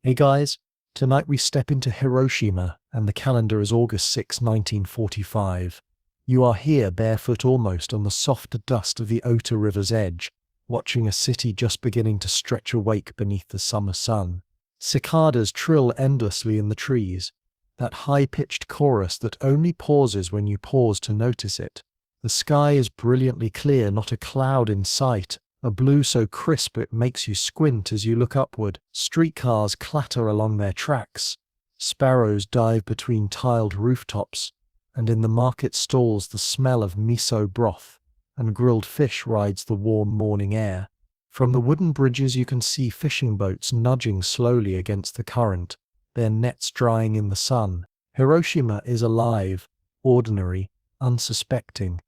Hey guys, tonight we step into Hiroshima and the calendar is August 6, 1945. You are here barefoot almost on the softer dust of the Ota River's edge, watching a city just beginning to stretch awake beneath the summer sun. Cicadas trill endlessly in the trees, that high-pitched chorus that only pauses when you pause to notice it. The sky is brilliantly clear, not a cloud in sight, a blue so crisp it makes you squint as you look upward. Streetcars clatter along their tracks. Sparrows dive between tiled rooftops, and in the market stalls the smell of miso broth and grilled fish rides the warm morning air. From the wooden bridges you can see fishing boats nudging slowly against the current, their nets drying in the sun. Hiroshima is alive, ordinary, unsuspecting,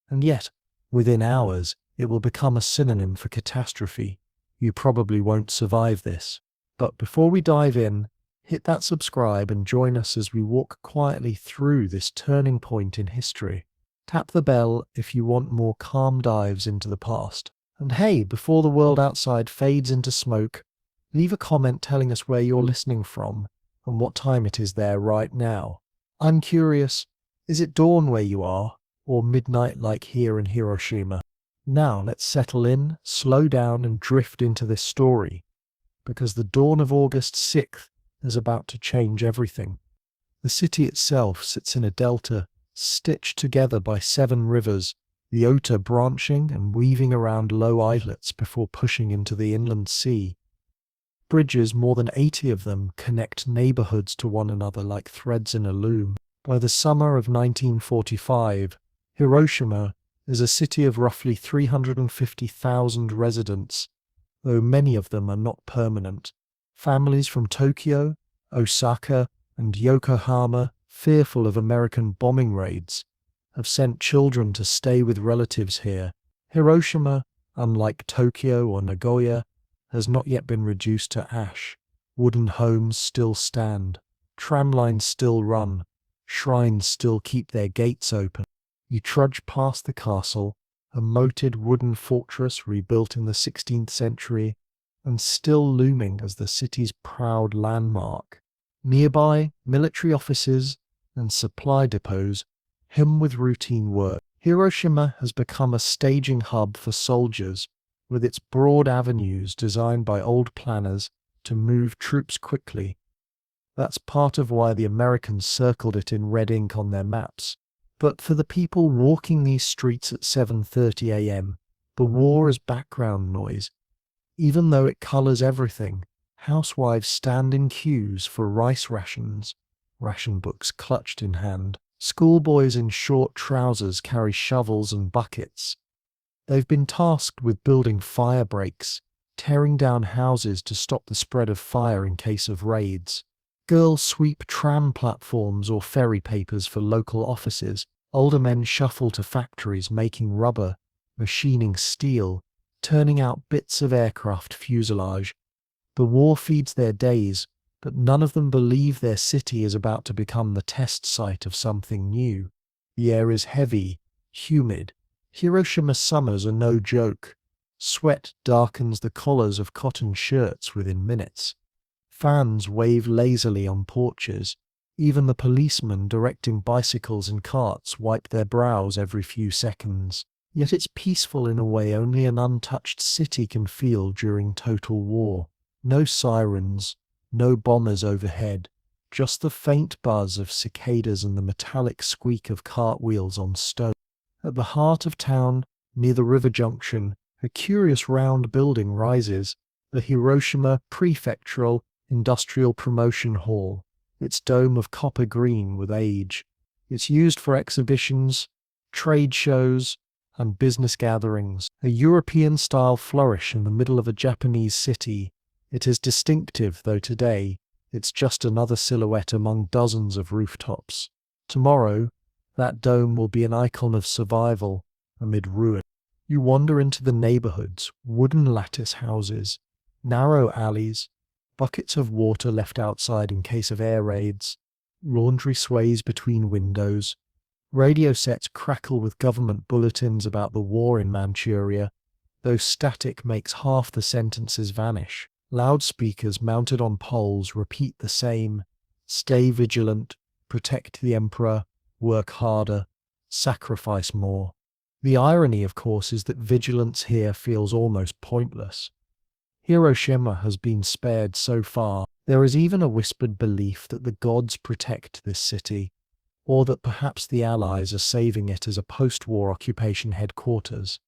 and yet, within hours, it will become a synonym for catastrophe. You probably won't survive this. But before we dive in, hit that subscribe and join us as we walk quietly through this turning point in history. Tap the bell if you want more calm dives into the past. And hey, before the world outside fades into smoke, leave a comment telling us where you're listening from and what time it is there right now. I'm curious, is it dawn where you are, or midnight like here in Hiroshima? Now let's settle in, slow down and drift into this story, because the dawn of August 6th is about to change everything. The city itself sits in a delta, stitched together by 7 rivers, the Ota branching and weaving around low islets before pushing into the inland sea. Bridges, more than 80 of them, connect neighborhoods to one another like threads in a loom. By the summer of 1945, Hiroshima is a city of roughly 350,000 residents, though many of them are not permanent. Families from Tokyo, Osaka, and Yokohama, fearful of American bombing raids, have sent children to stay with relatives here. Hiroshima, unlike Tokyo or Nagoya, has not yet been reduced to ash. Wooden homes still stand, tram lines still run, shrines still keep their gates open. You trudge past the castle, a moated wooden fortress rebuilt in the 16th century, and still looming as the city's proud landmark. Nearby, military offices and supply depots hum with routine work. Hiroshima has become a staging hub for soldiers, with its broad avenues designed by old planners to move troops quickly. That's part of why the Americans circled it in red ink on their maps. But for the people walking these streets at 7:30 a.m., the war is background noise. Even though it colors everything, housewives stand in queues for rice rations, ration books clutched in hand. Schoolboys in short trousers carry shovels and buckets. They've been tasked with building fire breaks, tearing down houses to stop the spread of fire in case of raids. Girls sweep tram platforms or ferry papers for local offices. Older men shuffle to factories making rubber, machining steel, turning out bits of aircraft fuselage. The war feeds their days, but none of them believe their city is about to become the test site of something new. The air is heavy, humid. Hiroshima summers are no joke. Sweat darkens the collars of cotton shirts within minutes. Fans wave lazily on porches. Even the policemen directing bicycles and carts wipe their brows every few seconds. Yet it's peaceful in a way only an untouched city can feel during total war. No sirens, no bombers overhead, just the faint buzz of cicadas and the metallic squeak of cartwheels on stone. At the heart of town, near the river junction, a curious round building rises, the Hiroshima Prefectural Industrial Promotion Hall, its dome of copper green with age. It's used for exhibitions, trade shows, and business gatherings. A European-style flourish in the middle of a Japanese city. It is distinctive, though today, it's just another silhouette among dozens of rooftops. Tomorrow, that dome will be an icon of survival amid ruin. You wander into the neighborhoods, wooden lattice houses, narrow alleys, buckets of water left outside in case of air raids, laundry sways between windows, radio sets crackle with government bulletins about the war in Manchuria, though static makes half the sentences vanish. Loudspeakers mounted on poles repeat the same: stay vigilant, protect the emperor, work harder, sacrifice more. The irony, of course, is that vigilance here feels almost pointless. Hiroshima has been spared so far. There is even a whispered belief that the gods protect this city, or that perhaps the Allies are saving it as a post-war occupation headquarters.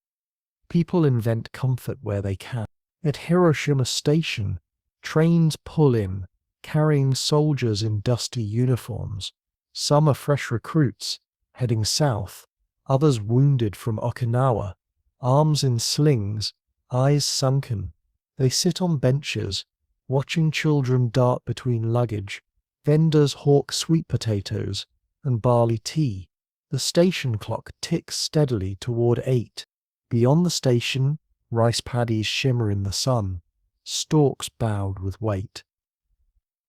People invent comfort where they can. At Hiroshima Station, trains pull in, carrying soldiers in dusty uniforms. Some are fresh recruits, heading south, others wounded from Okinawa, arms in slings, eyes sunken. They sit on benches, watching children dart between luggage. Vendors hawk sweet potatoes and barley tea. The station clock ticks steadily toward 8. Beyond the station, rice paddies shimmer in the sun, stalks bowed with weight.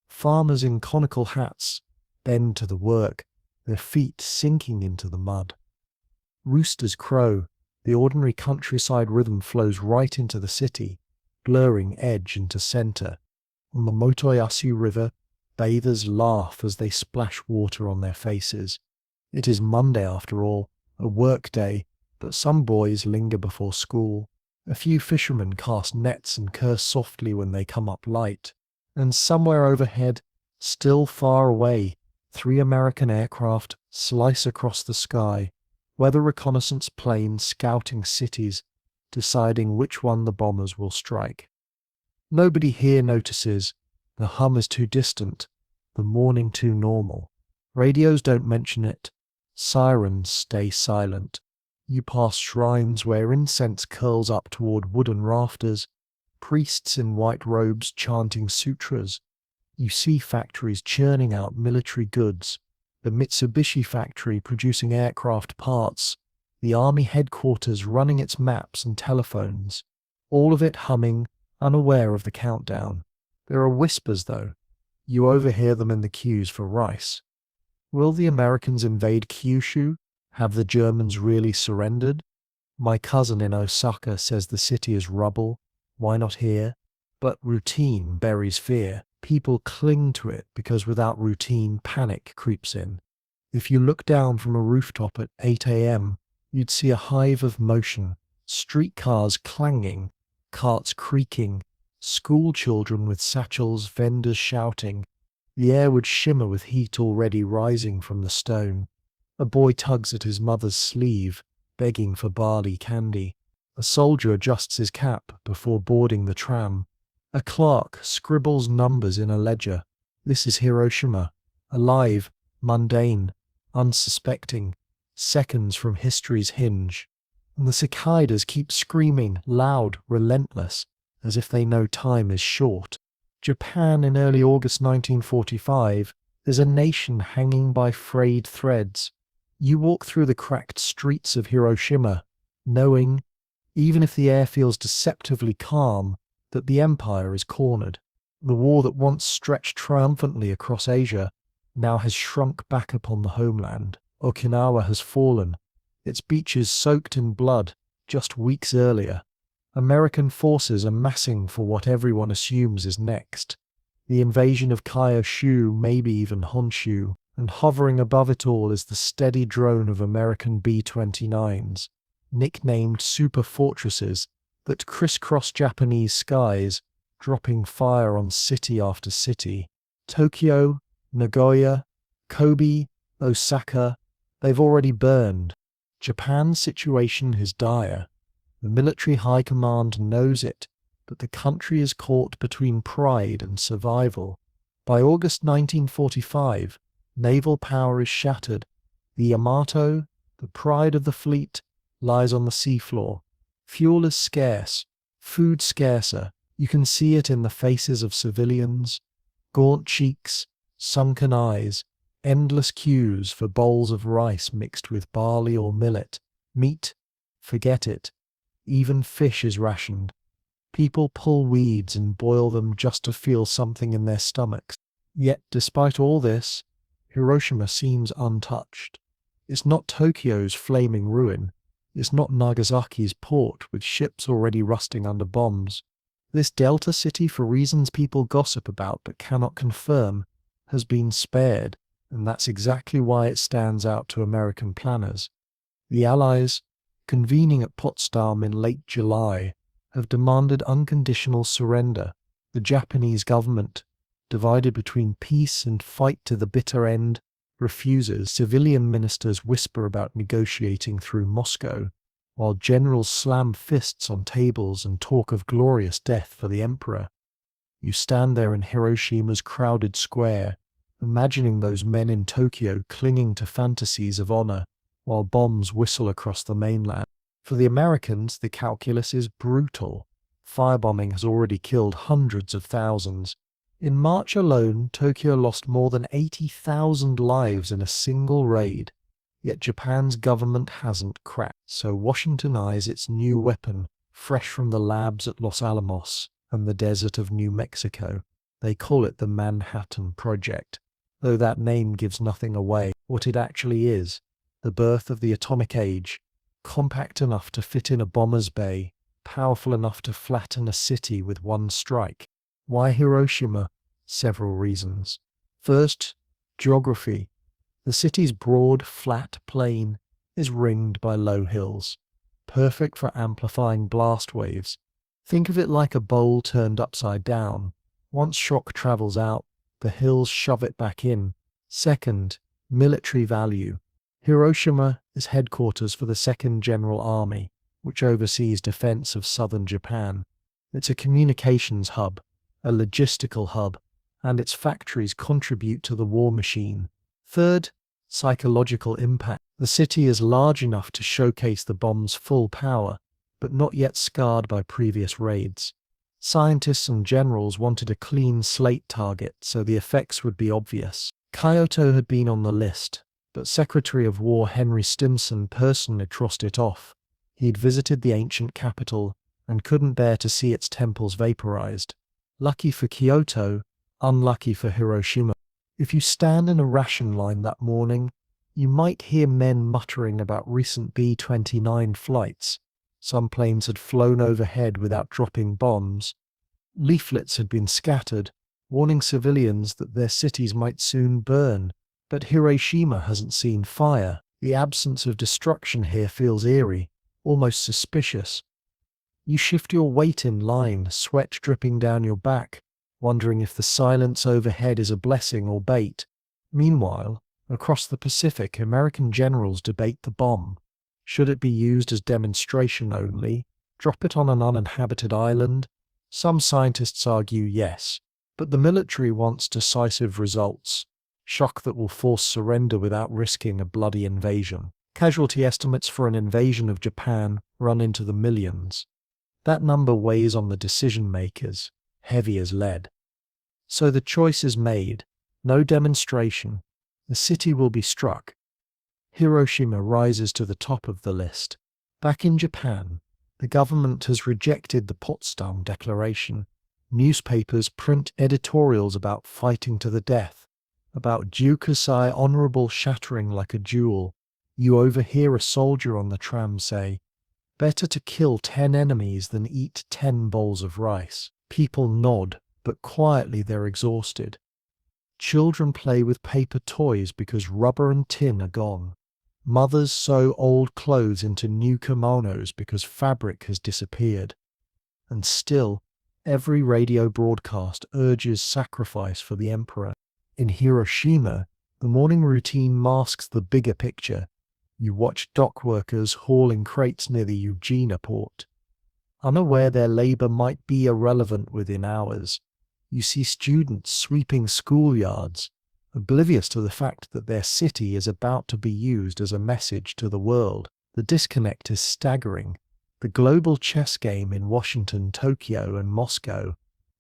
Farmers in conical hats bend to the work, their feet sinking into the mud. Roosters crow, the ordinary countryside rhythm flows right into the city, blurring edge into center. On the Motoyasu River, bathers laugh as they splash water on their faces. It is Monday after all, a work day, but some boys linger before school. A few fishermen cast nets and curse softly when they come up light. And somewhere overhead, still far away, 3 American aircraft slice across the sky, weather reconnaissance planes scouting cities, deciding which one the bombers will strike. Nobody here notices. The hum is too distant, the morning too normal. Radios don't mention it. Sirens stay silent. You pass shrines where incense curls up toward wooden rafters, priests in white robes chanting sutras. You see factories churning out military goods, the Mitsubishi factory producing aircraft parts, the army headquarters running its maps and telephones, all of it humming, unaware of the countdown. There are whispers, though. You overhear them in the queues for rice. Will the Americans invade Kyushu? Have the Germans really surrendered? My cousin in Osaka says the city is rubble. Why not here? But routine buries fear. People cling to it because without routine, panic creeps in. If you look down from a rooftop at 8 a.m., you'd see a hive of motion, streetcars clanging, carts creaking, school children with satchels, vendors shouting. The air would shimmer with heat already rising from the stone. A boy tugs at his mother's sleeve, begging for barley candy. A soldier adjusts his cap before boarding the tram. A clerk scribbles numbers in a ledger. This is Hiroshima, alive, mundane, unsuspecting, seconds from history's hinge. And the cicadas keep screaming, loud, relentless, as if they know time is short. Japan in early August 1945 is a nation hanging by frayed threads. You walk through the cracked streets of Hiroshima, knowing, even if the air feels deceptively calm, that the empire is cornered. The war that once stretched triumphantly across Asia now has shrunk back upon the homeland. Okinawa has fallen, its beaches soaked in blood just weeks earlier. American forces are massing for what everyone assumes is next. The invasion of Kyushu, maybe even Honshu, and hovering above it all is the steady drone of American B-29s, nicknamed super fortresses, that crisscross Japanese skies, dropping fire on city after city. Tokyo, Nagoya, Kobe, Osaka, they've already burned. Japan's situation is dire. The military high command knows it, but the country is caught between pride and survival. By August 1945, naval power is shattered. The Yamato, the pride of the fleet, lies on the seafloor. Fuel is scarce, food scarcer. You can see it in the faces of civilians. Gaunt cheeks, sunken eyes, endless queues for bowls of rice mixed with barley or millet. Meat, forget it. Even fish is rationed. People pull weeds and boil them just to feel something in their stomachs. Yet, despite all this, Hiroshima seems untouched. It's not Tokyo's flaming ruin. It's not Nagasaki's port with ships already rusting under bombs. This Delta city, for reasons people gossip about but cannot confirm, has been spared, and that's exactly why it stands out to American planners. The Allies, convening at Potsdam in late July, have demanded unconditional surrender. The Japanese government, divided between peace and fight to the bitter end, refuses. Civilian ministers whisper about negotiating through Moscow, while generals slam fists on tables and talk of glorious death for the emperor. You stand there in Hiroshima's crowded square, imagining those men in Tokyo clinging to fantasies of honor, while bombs whistle across the mainland. For the Americans, the calculus is brutal. Firebombing has already killed hundreds of thousands. In March alone, Tokyo lost more than 80,000 lives in a single raid. Yet Japan's government hasn't cracked, so Washington eyes its new weapon, fresh from the labs at Los Alamos and the desert of New Mexico. They call it the Manhattan Project, though that name gives nothing away. What it actually is, the birth of the atomic age, compact enough to fit in a bomber's bay, powerful enough to flatten a city with one strike. Why Hiroshima? Several reasons. First, geography. The city's broad, flat plain is ringed by low hills, perfect for amplifying blast waves. Think of it like a bowl turned upside down. Once shock travels out, the hills shove it back in. Second, military value. Hiroshima is headquarters for the 2nd General Army, which oversees defense of southern Japan. It's a communications hub, a logistical hub, and its factories contribute to the war machine. Third, psychological impact. The city is large enough to showcase the bomb's full power, but not yet scarred by previous raids. Scientists and generals wanted a clean slate target, so the effects would be obvious. Kyoto had been on the list, but Secretary of War Henry Stimson personally crossed it off. He'd visited the ancient capital and couldn't bear to see its temples vaporized. Lucky for Kyoto, unlucky for Hiroshima. If you stand in a ration line that morning, you might hear men muttering about recent B-29 flights. Some planes had flown overhead without dropping bombs. Leaflets had been scattered, warning civilians that their cities might soon burn. But Hiroshima hasn't seen fire. The absence of destruction here feels eerie, almost suspicious. You shift your weight in line, sweat dripping down your back, wondering if the silence overhead is a blessing or bait. Meanwhile, across the Pacific, American generals debate the bomb. Should it be used as demonstration only? Drop it on an uninhabited island? Some scientists argue yes, but the military wants decisive results. Shock that will force surrender without risking a bloody invasion. Casualty estimates for an invasion of Japan run into the millions. That number weighs on the decision makers, heavy as lead. So the choice is made. No demonstration. The city will be struck. Hiroshima rises to the top of the list. Back in Japan, the government has rejected the Potsdam Declaration. Newspapers print editorials about fighting to the death, about Jukusai honorable shattering like a jewel. You overhear a soldier on the tram say, "Better to kill 10 enemies than eat 10 bowls of rice." People nod, but quietly they're exhausted. Children play with paper toys because rubber and tin are gone. Mothers sew old clothes into new kimonos because fabric has disappeared. And still, every radio broadcast urges sacrifice for the emperor. In Hiroshima, the morning routine masks the bigger picture. You watch dock workers hauling crates near the Eugenia port, unaware their labor might be irrelevant within hours. You see students sweeping schoolyards, oblivious to the fact that their city is about to be used as a message to the world. The disconnect is staggering. The global chess game in Washington, Tokyo, and Moscow,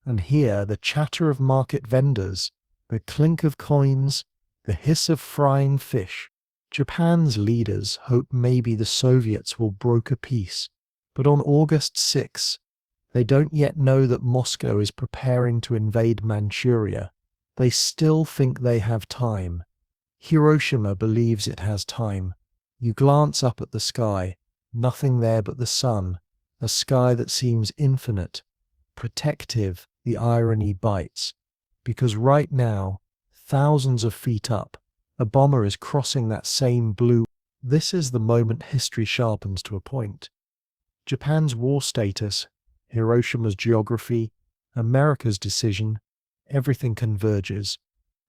and here the chatter of market vendors, the clink of coins, the hiss of frying fish. Japan's leaders hope maybe the Soviets will broker peace, but on August 6, they don't yet know that Moscow is preparing to invade Manchuria. They still think they have time. Hiroshima believes it has time. You glance up at the sky, nothing there but the sun, a sky that seems infinite, protective the irony bites. Because right now, thousands of feet up, a bomber is crossing that same blue. This is the moment history sharpens to a point. Japan's war status, Hiroshima's geography, America's decision, everything converges.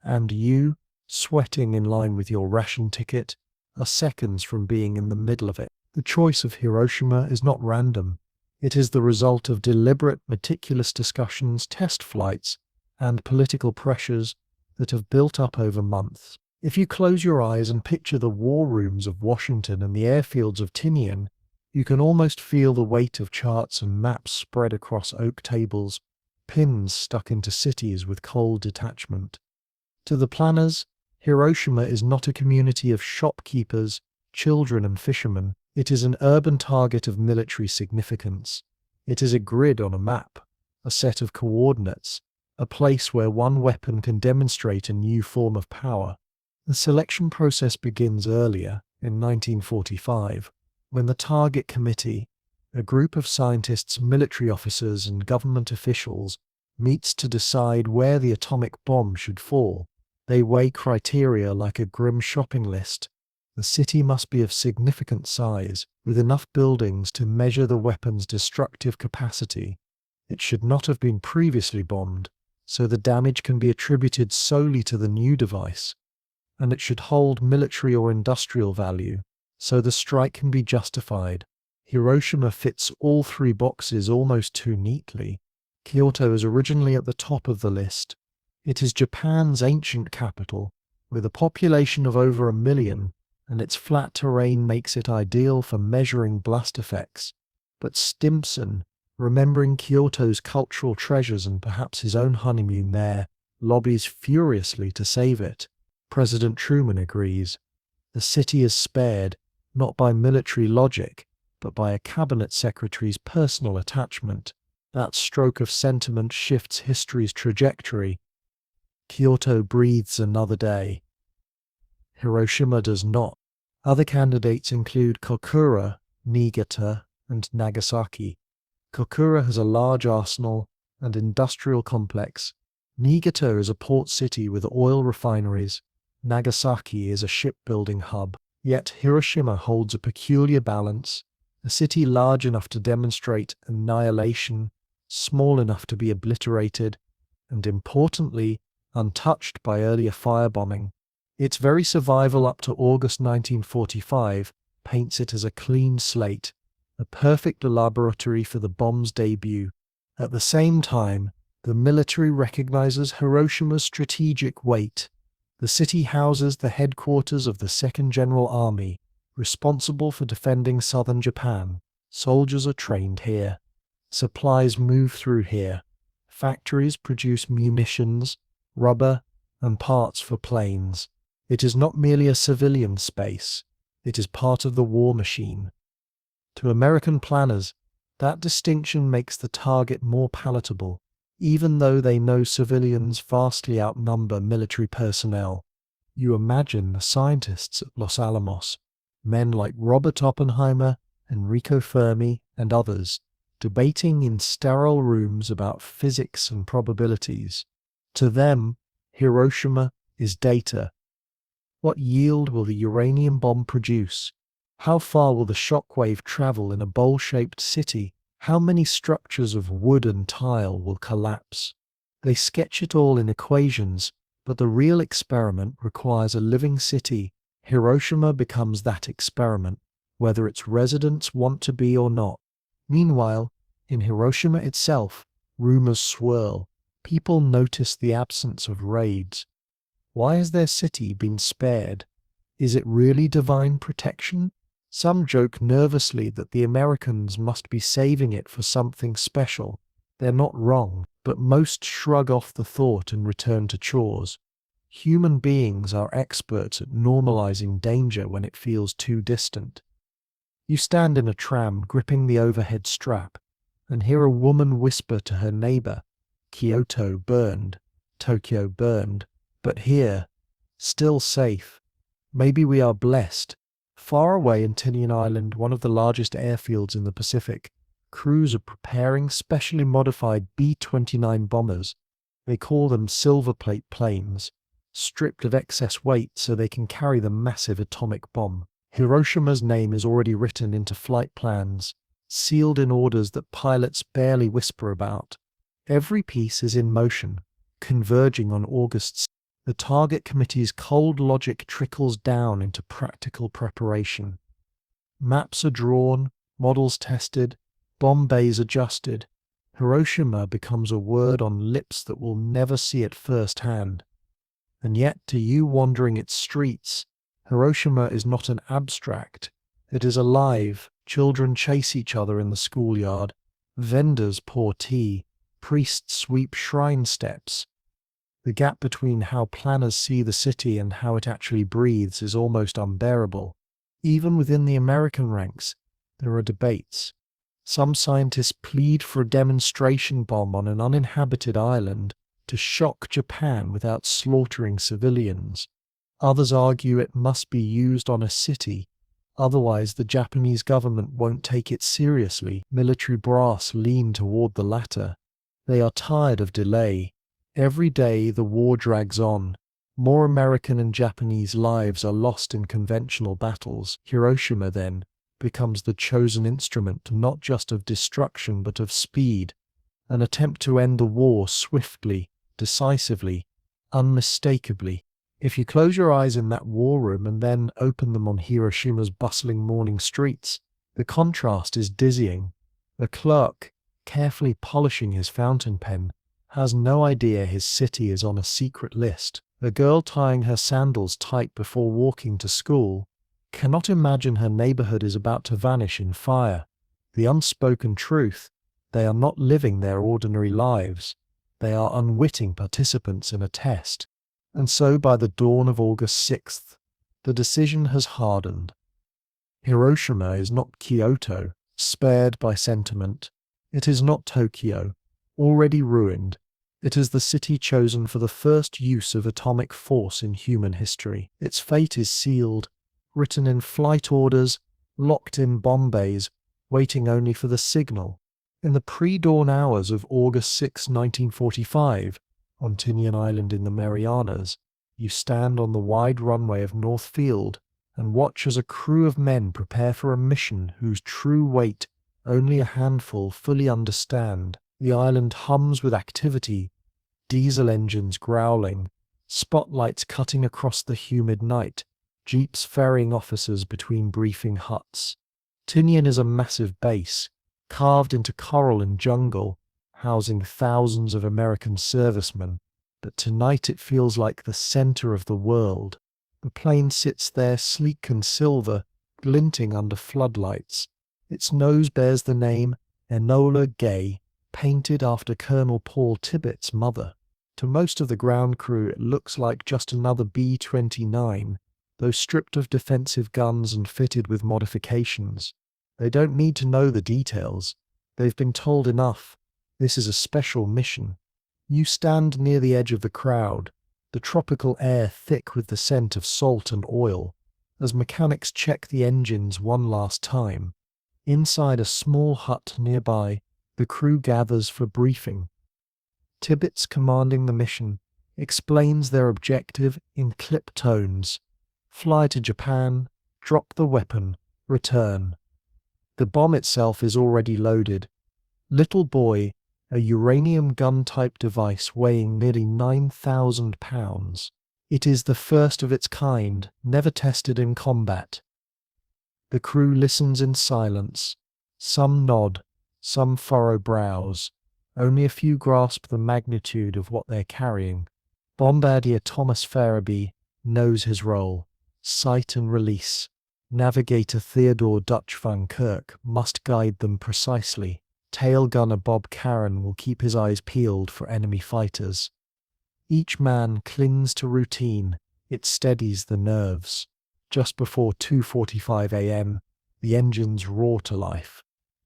And you, sweating in line with your ration ticket, are seconds from being in the middle of it. The choice of Hiroshima is not random. It is the result of deliberate, meticulous discussions, test flights, and political pressures that have built up over months. If you close your eyes and picture the war rooms of Washington and the airfields of Tinian, you can almost feel the weight of charts and maps spread across oak tables, pins stuck into cities with cold detachment. To the planners, Hiroshima is not a community of shopkeepers, children and fishermen. It is an urban target of military significance. It is a grid on a map, a set of coordinates, a place where one weapon can demonstrate a new form of power. The selection process begins earlier, in 1945, when the Target Committee, a group of scientists, military officers and government officials, meets to decide where the atomic bomb should fall. They weigh criteria like a grim shopping list. The city must be of significant size, with enough buildings to measure the weapon's destructive capacity. It should not have been previously bombed, so the damage can be attributed solely to the new device. And it should hold military or industrial value, so the strike can be justified. Hiroshima fits all three boxes almost too neatly. Kyoto is originally at the top of the list. It is Japan's ancient capital, with a population of over 1 million, and its flat terrain makes it ideal for measuring blast effects. But Stimson, remembering Kyoto's cultural treasures and perhaps his own honeymoon there, lobbies furiously to save it. President Truman agrees. The city is spared, not by military logic, but by a cabinet secretary's personal attachment. That stroke of sentiment shifts history's trajectory. Kyoto breathes another day. Hiroshima does not. Other candidates include Kokura, Niigata, and Nagasaki. Kokura has a large arsenal and industrial complex. Niigata is a port city with oil refineries. Nagasaki is a shipbuilding hub. Yet Hiroshima holds a peculiar balance, a city large enough to demonstrate annihilation, small enough to be obliterated, and importantly, untouched by earlier firebombing. Its very survival up to August 1945 paints it as a clean slate, a perfect laboratory for the bomb's debut. At the same time, the military recognizes Hiroshima's strategic weight. The city houses the headquarters of the 2nd General Army, responsible for defending southern Japan. Soldiers are trained here. Supplies move through here. Factories produce munitions, rubber, and parts for planes. It is not merely a civilian space. It is part of the war machine. To American planners, that distinction makes the target more palatable, even though they know civilians vastly outnumber military personnel. You imagine the scientists at Los Alamos, men like Robert Oppenheimer, Enrico Fermi, and others, debating in sterile rooms about physics and probabilities. To them, Hiroshima is data. What yield will the uranium bomb produce? How far will the shockwave travel in a bowl-shaped city? How many structures of wood and tile will collapse? They sketch it all in equations, but the real experiment requires a living city. Hiroshima becomes that experiment, whether its residents want to be or not. Meanwhile, in Hiroshima itself, rumors swirl. People notice the absence of raids. Why has their city been spared? Is it really divine protection? Some joke nervously that the Americans must be saving it for something special. They're not wrong, but most shrug off the thought and return to chores. Human beings are experts at normalizing danger when it feels too distant. You stand in a tram gripping the overhead strap and hear a woman whisper to her neighbor, "Kyoto burned, Tokyo burned, but here, still safe. Maybe we are blessed." Far away in Tinian Island, one of the largest airfields in the Pacific, Crews are preparing specially modified B-29 bombers. They call them silverplate planes, stripped of excess weight so they can carry the massive atomic bomb. Hiroshima's name is already written into flight plans, sealed in orders that pilots barely whisper about. Every piece is in motion, converging on August 6th. The target committee's cold logic trickles down into practical preparation. Maps are drawn, models tested, bomb bays adjusted. Hiroshima becomes a word on lips that will never see it firsthand. And yet, to you wandering its streets, Hiroshima is not an abstract. It is alive. Children chase each other in the schoolyard. Vendors pour tea. Priests sweep shrine steps. The gap between how planners see the city and how it actually breathes is almost unbearable. Even within the American ranks, there are debates. Some scientists plead for a demonstration bomb on an uninhabited island to shock Japan without slaughtering civilians. Others argue it must be used on a city, otherwise the Japanese government won't take it seriously. Military brass lean toward the latter. They are tired of delay. Every day the war drags on. More American and Japanese lives are lost in conventional battles. Hiroshima, then, becomes the chosen instrument not just of destruction but of speed, an attempt to end the war swiftly, decisively, unmistakably. If you close your eyes in that war room and then open them on Hiroshima's bustling morning streets, the contrast is dizzying. The clerk, carefully polishing his fountain pen, has no idea his city is on a secret list. The girl tying her sandals tight before walking to school cannot imagine her neighborhood is about to vanish in fire. The unspoken truth: they are not living their ordinary lives. They are unwitting participants in a test. And so by the dawn of August 6th, the decision has hardened. Hiroshima is not Kyoto, spared by sentiment. It is not Tokyo, already ruined. It is the city chosen for the first use of atomic force in human history. Its fate is sealed, written in flight orders, locked in bomb bays, waiting only for the signal. In the pre-dawn hours of August 6, 1945, on Tinian Island in the Marianas, you stand on the wide runway of North Field and watch as a crew of men prepare for a mission whose true weight only a handful fully understand. The island hums with activity, diesel engines growling, spotlights cutting across the humid night, jeeps ferrying officers between briefing huts. Tinian is a massive base, carved into coral and jungle, housing thousands of American servicemen, but tonight it feels like the center of the world. The plane sits there sleek and silver, glinting under floodlights. Its nose bears the name Enola Gay, painted after Colonel Paul Tibbet's mother. To most of the ground crew it looks like just another B-29, though stripped of defensive guns and fitted with modifications. They don't need to know the details. They've been told enough. This is a special mission. You stand near the edge of the crowd, the tropical air thick with the scent of salt and oil, as mechanics check the engines one last time. Inside a small hut nearby, the crew gathers for briefing. Tibbets, commanding the mission, explains their objective in clip tones. Fly to Japan, drop the weapon, return. The bomb itself is already loaded. Little Boy, a uranium gun-type device weighing nearly 9,000 pounds. It is the first of its kind, never tested in combat. The crew listens in silence. Some nod, some furrow brows. Only a few grasp the magnitude of what they're carrying. Bombardier Thomas Farabee knows his role. Sight and release. Navigator Theodore Dutch van Kirk must guide them precisely. Tail gunner Bob Caron will keep his eyes peeled for enemy fighters. Each man clings to routine. It steadies the nerves. Just before 2:45 a.m., the engines roar to life.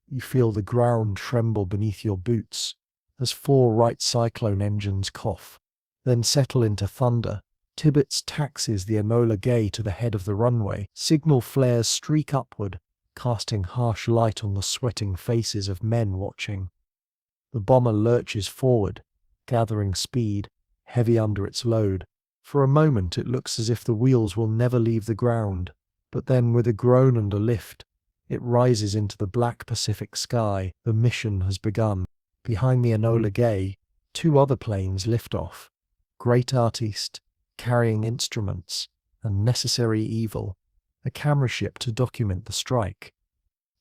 You feel the ground tremble beneath your boots as 4 Wright Cyclone engines cough, then settle into thunder. Tibbets taxis the Enola Gay to the head of the runway. Signal flares streak upward. casting harsh light on the sweating faces of men watching. The bomber lurches forward, gathering speed, heavy under its load. For a moment it looks as if the wheels will never leave the ground, but then with a groan and a lift, it rises into the black Pacific sky. The mission has begun. Behind the Enola Gay, two other planes lift off. Great artiste, carrying instruments, and necessary evil, a camera ship to document the strike.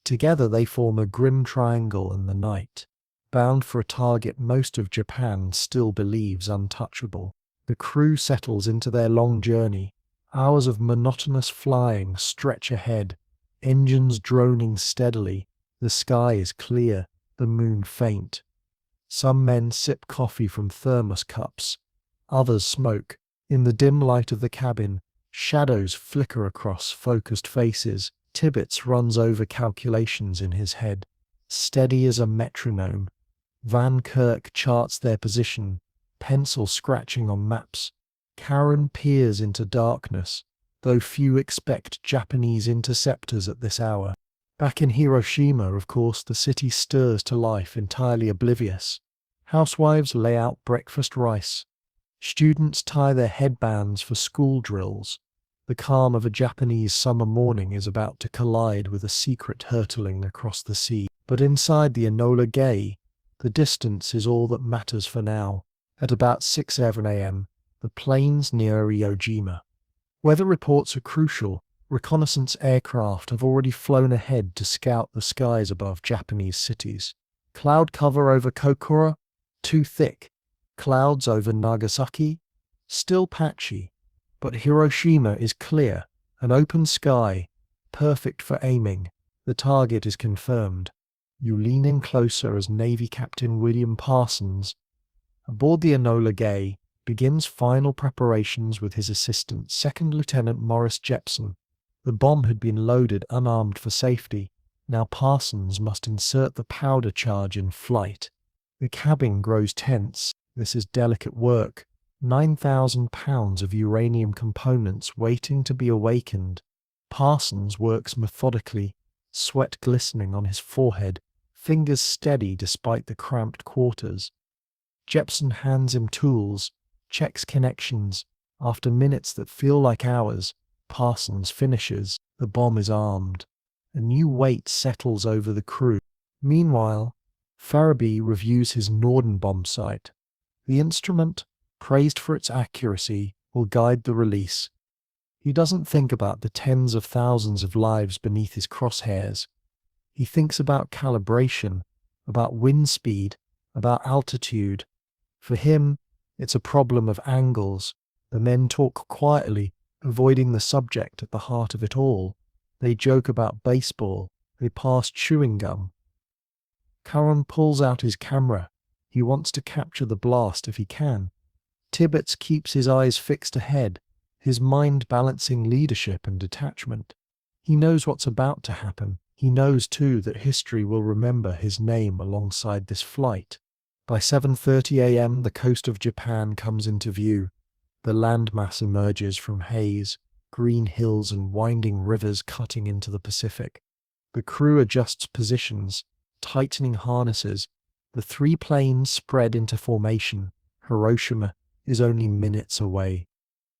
Together they form a grim triangle in the night, bound for a target most of Japan still believes untouchable. The crew settles into their long journey. Hours of monotonous flying stretch ahead, engines droning steadily. The sky is clear, the moon faint. Some men sip coffee from thermos cups. Others smoke. In the dim light of the cabin, shadows flicker across focused faces. Tibbets runs over calculations in his head, steady as a metronome. Van Kirk charts their position, pencil scratching on maps. Karen peers into darkness, though few expect Japanese interceptors at this hour. Back in Hiroshima, of course, the city stirs to life, entirely oblivious. Housewives lay out breakfast rice. Students tie their headbands for school drills. The calm of a Japanese summer morning is about to collide with a secret hurtling across the sea. But inside the Enola Gay, the distance is all that matters for now. At about 6:07 a.m., the planes near Iwo. Weather reports are crucial. Reconnaissance aircraft have already flown ahead to scout the skies above Japanese cities. Cloud cover over Kokura? Too thick. Clouds over Nagasaki? Still patchy. But Hiroshima is clear, an open sky, perfect for aiming. The target is confirmed. You lean in closer as Navy Captain William Parsons, aboard the Enola Gay, begins final preparations with his assistant, Second Lieutenant Morris Jepson. The bomb had been loaded unarmed for safety. Now Parsons must insert the powder charge in flight. The cabin grows tense. This is delicate work. 9,000 pounds of uranium components waiting to be awakened. Parsons works methodically, sweat glistening on his forehead, fingers steady despite the cramped quarters. Jepson hands him tools, checks connections. After minutes that feel like hours, Parsons finishes. The bomb is armed. A new weight settles over the crew. Meanwhile, Farabee reviews his Norden bomb sight. The instrument, praised for its accuracy, will guide the release. He doesn't think about the tens of thousands of lives beneath his crosshairs. He thinks about calibration, about wind speed, about altitude. For him, it's a problem of angles. The men talk quietly, avoiding the subject at the heart of it all. They joke about baseball. They pass chewing gum. Curran pulls out his camera. He wants to capture the blast if he can. Tibbets keeps his eyes fixed ahead, his mind balancing leadership and detachment. He knows what's about to happen. He knows, too, that history will remember his name alongside this flight. By 7:30 a.m., the coast of Japan comes into view. The landmass emerges from haze, green hills and winding rivers cutting into the Pacific. The crew adjusts positions, tightening harnesses. The three planes spread into formation. Hiroshima is only minutes away.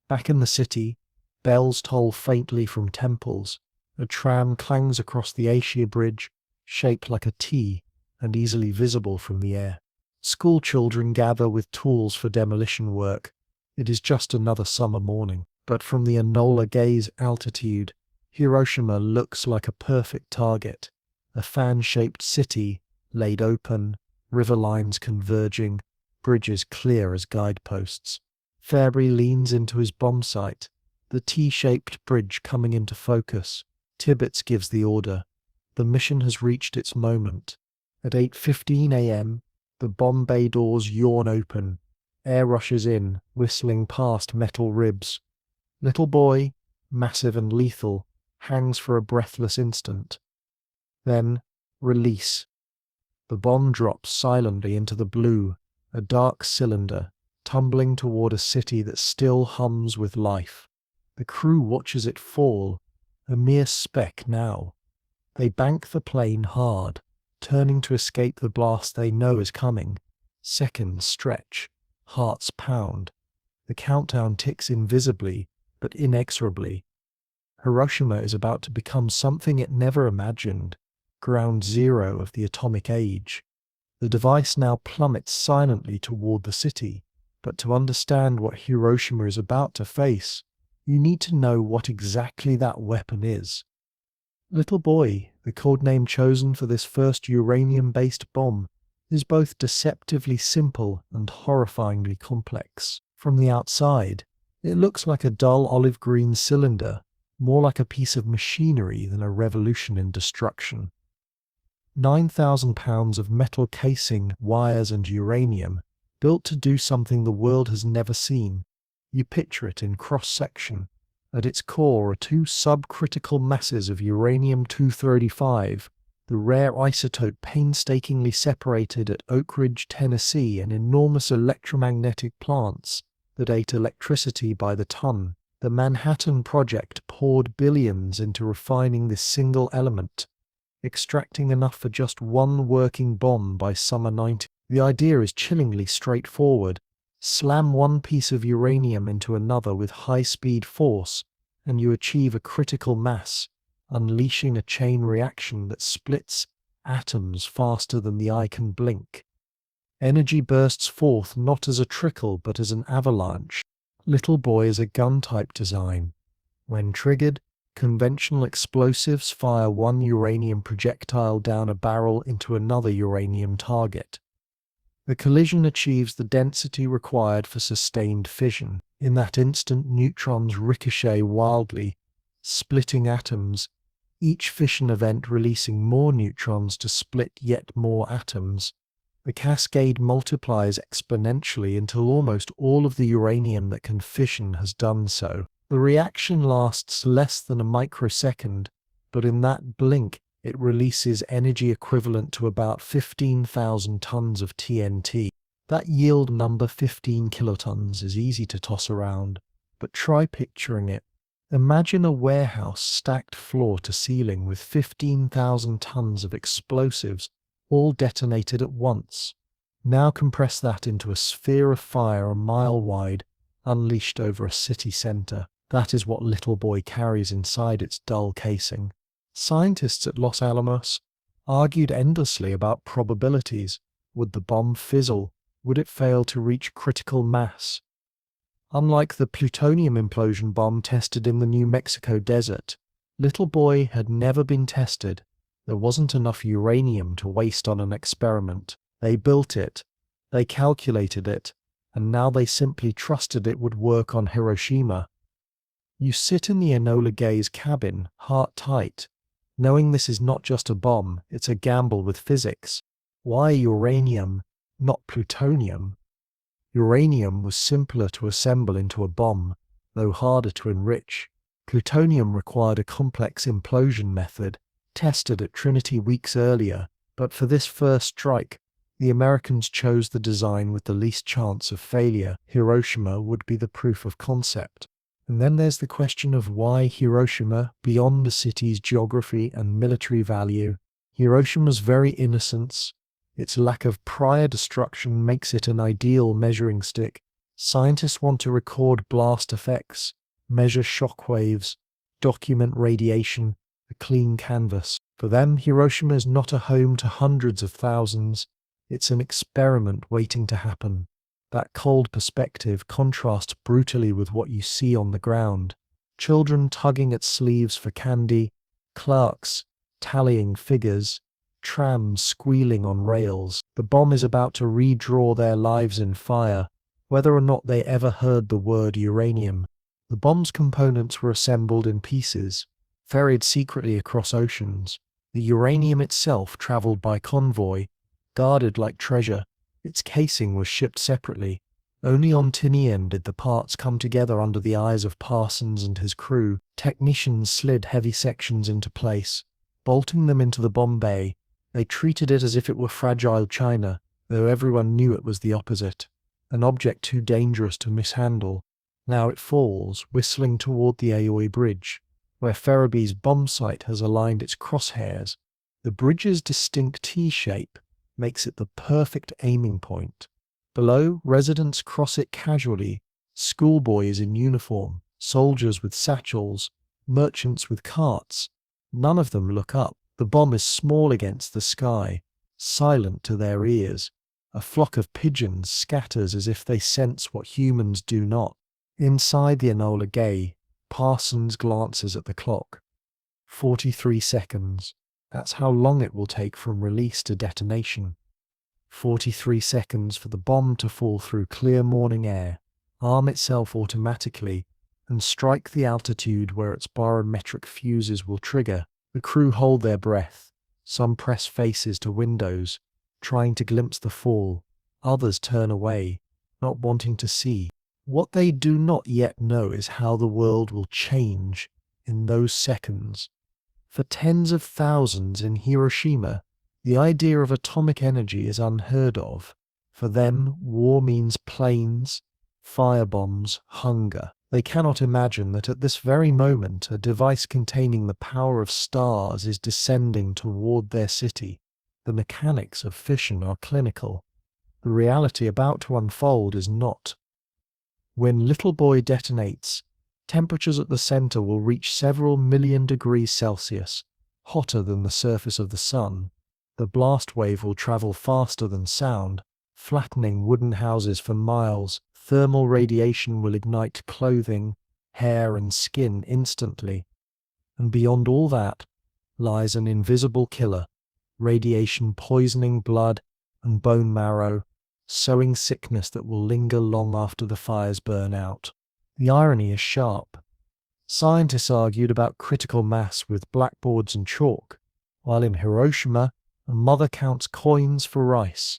Back in the city, bells toll faintly from temples. A tram clangs across the Asia Bridge, shaped like a T and easily visible from the air. School children gather with tools for demolition work. It is just another summer morning, but from the Enola Gay's altitude, Hiroshima looks like a perfect target. A fan-shaped city, laid open, river lines converging, bridges clear as guideposts. Farabee leans into his bomb sight, the T-shaped bridge coming into focus. Tibbets gives the order. The mission has reached its moment. At 8:15 a.m., the bomb bay doors yawn open. Air rushes in, whistling past metal ribs. Little boy, massive and lethal, hangs for a breathless instant. Then, release. The bomb drops silently into the blue, a dark cylinder, tumbling toward a city that still hums with life. The crew watches it fall, a mere speck now. They bank the plane hard, turning to escape the blast they know is coming. Seconds stretch, hearts pound. The countdown ticks invisibly, but inexorably. Hiroshima is about to become something it never imagined, ground zero of the atomic age. The device now plummets silently toward the city, but to understand what Hiroshima is about to face, you need to know what exactly that weapon is. Little Boy, the codename chosen for this first uranium-based bomb, is both deceptively simple and horrifyingly complex. From the outside, it looks like a dull olive-green cylinder, more like a piece of machinery than a revolution in destruction. 9,000 pounds of metal casing, wires and uranium, built to do something the world has never seen. You picture it in cross-section. At its core are two subcritical masses of uranium-235, the rare isotope painstakingly separated at Oak Ridge, Tennessee, in enormous electromagnetic plants that ate electricity by the ton. The Manhattan Project poured billions into refining this single element, extracting enough for just one working bomb by summer 19. The idea is chillingly straightforward. Slam one piece of uranium into another with high-speed force, and you achieve a critical mass, unleashing a chain reaction that splits atoms faster than the eye can blink. Energy bursts forth not as a trickle but as an avalanche. Little Boy is a gun-type design. When triggered, conventional explosives fire one uranium projectile down a barrel into another uranium target. The collision achieves the density required for sustained fission. In that instant, neutrons ricochet wildly, splitting atoms, each fission event releasing more neutrons to split yet more atoms. The cascade multiplies exponentially until almost all of the uranium that can fission has done so. The reaction lasts less than a microsecond, but in that blink, it releases energy equivalent to about 15,000 tons of TNT. That yield number 15 kilotons is easy to toss around, but try picturing it. Imagine a warehouse stacked floor to ceiling with 15,000 tons of explosives, all detonated at once. Now compress that into a sphere of fire a mile wide, unleashed over a city center. That is what Little Boy carries inside its dull casing. Scientists at Los Alamos argued endlessly about probabilities. Would the bomb fizzle? Would it fail to reach critical mass? Unlike the plutonium implosion bomb tested in the New Mexico desert, Little Boy had never been tested. There wasn't enough uranium to waste on an experiment. They built it, they calculated it, and now they simply trusted it would work on Hiroshima. You sit in the Enola Gay's cabin, heart tight, knowing this is not just a bomb, it's a gamble with physics. Why uranium, not plutonium? Uranium was simpler to assemble into a bomb, though harder to enrich. Plutonium required a complex implosion method, tested at Trinity weeks earlier, but for this first strike, the Americans chose the design with the least chance of failure. Hiroshima would be the proof of concept. And then there's the question of why Hiroshima, beyond the city's geography and military value. Hiroshima's very innocence, its lack of prior destruction makes it an ideal measuring stick. Scientists want to record blast effects, measure shock waves, document radiation, a clean canvas. For them, Hiroshima is not a home to hundreds of thousands, it's an experiment waiting to happen. That cold perspective contrasts brutally with what you see on the ground. Children tugging at sleeves for candy, clerks tallying figures, trams squealing on rails. The bomb is about to redraw their lives in fire, whether or not they ever heard the word uranium. The bomb's components were assembled in pieces, ferried secretly across oceans. The uranium itself traveled by convoy, guarded like treasure. Its casing was shipped separately. Only on Tinian did the parts come together under the eyes of Parsons and his crew. Technicians slid heavy sections into place, bolting them into the bomb bay. They treated it as if it were fragile china, though everyone knew it was the opposite. An object too dangerous to mishandle. Now it falls, whistling toward the Aoi Bridge. where Ferebee's bomb sight has aligned its crosshairs. The bridge's distinct T-shape makes it the perfect aiming point. Below, residents cross it casually, schoolboys in uniform, soldiers with satchels, merchants with carts. None of them look up. The bomb is small against the sky, silent to their ears. A flock of pigeons scatters as if they sense what humans do not. Inside the Enola Gay, Parsons glances at the clock. 43 seconds. That's how long it will take from release to detonation. 43 seconds for the bomb to fall through clear morning air, arm itself automatically, and strike the altitude where its barometric fuses will trigger. The crew hold their breath. Some press faces to windows, trying to glimpse the fall. Others turn away, not wanting to see. What they do not yet know is how the world will change in those seconds. For tens of thousands in Hiroshima, the idea of atomic energy is unheard of. For them, war means planes, firebombs, hunger. They cannot imagine that at this very moment a device containing the power of stars is descending toward their city. The mechanics of fission are clinical. The reality about to unfold is not. When Little Boy detonates, temperatures at the center will reach several million degrees Celsius, hotter than the surface of the sun. The blast wave will travel faster than sound, flattening wooden houses for miles. Thermal radiation will ignite clothing, hair, and skin instantly. And beyond all that lies an invisible killer, radiation poisoning blood and bone marrow, sowing sickness that will linger long after the fires burn out. The irony is sharp. Scientists argued about critical mass with blackboards and chalk, while in Hiroshima, a mother counts coins for rice.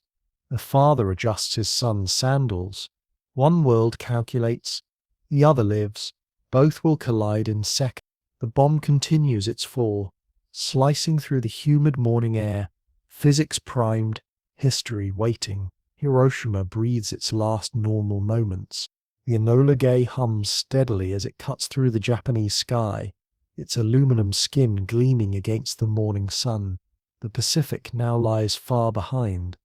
The father adjusts his son's sandals. One world calculates, the other lives. Both will collide in seconds. The bomb continues its fall, slicing through the humid morning air, physics primed, history waiting. Hiroshima breathes its last normal moments. The Enola Gay hums steadily as it cuts through the Japanese sky, its aluminum skin gleaming against the morning sun. The Pacific now lies far behind.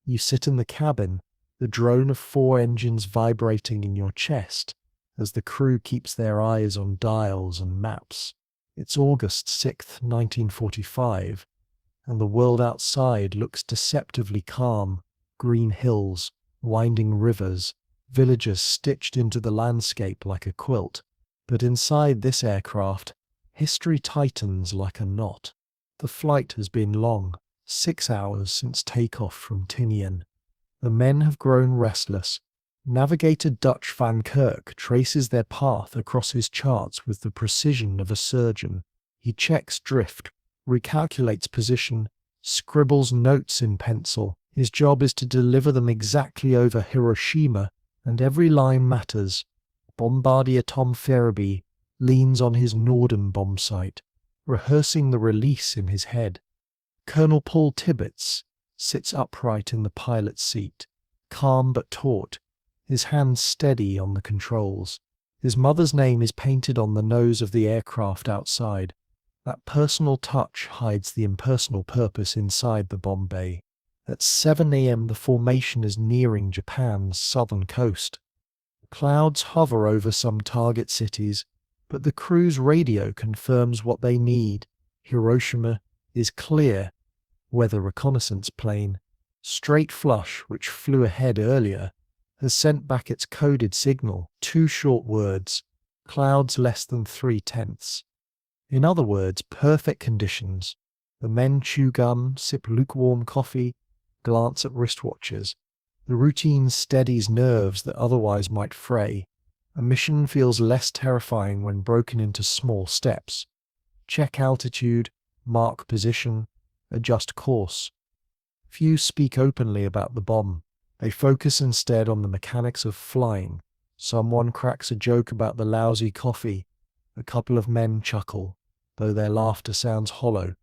You sit in the cabin, the drone of 4 engines vibrating in your chest, as the crew keeps their eyes on dials and maps. It's August 6th, 1945, and the world outside looks deceptively calm. Green hills, winding rivers, villages stitched into the landscape like a quilt. But inside this aircraft, history tightens like a knot. The flight has been long, 6 hours since takeoff from Tinian. The men have grown restless. Navigator Dutch Van Kirk traces their path across his charts with the precision of a surgeon. He checks drift, recalculates position, scribbles notes in pencil. His job is to deliver them exactly over Hiroshima, and every line matters. Bombardier Tom Ferriby leans on his Norden bomb sight, rehearsing the release in his head. Colonel Paul Tibbets sits upright in the pilot's seat, calm but taut, his hands steady on the controls. His mother's name is painted on the nose of the aircraft outside. That personal touch hides the impersonal purpose inside the bomb bay. At 7 a.m. the formation is nearing Japan's southern coast. Clouds hover over some target cities, but the crew's radio confirms what they need. Hiroshima is clear. Weather reconnaissance plane, Straight Flush, which flew ahead earlier, has sent back its coded signal. 2 short words, clouds less than 3/10. In other words, perfect conditions. The men chew gum, sip lukewarm coffee, glance at wristwatches. The routine steadies nerves that otherwise might fray. A mission feels less terrifying when broken into small steps. Check altitude, mark position, adjust course. Few speak openly about the bomb. They focus instead on the mechanics of flying. Someone cracks a joke about the lousy coffee. A couple of men chuckle, though their laughter sounds hollow.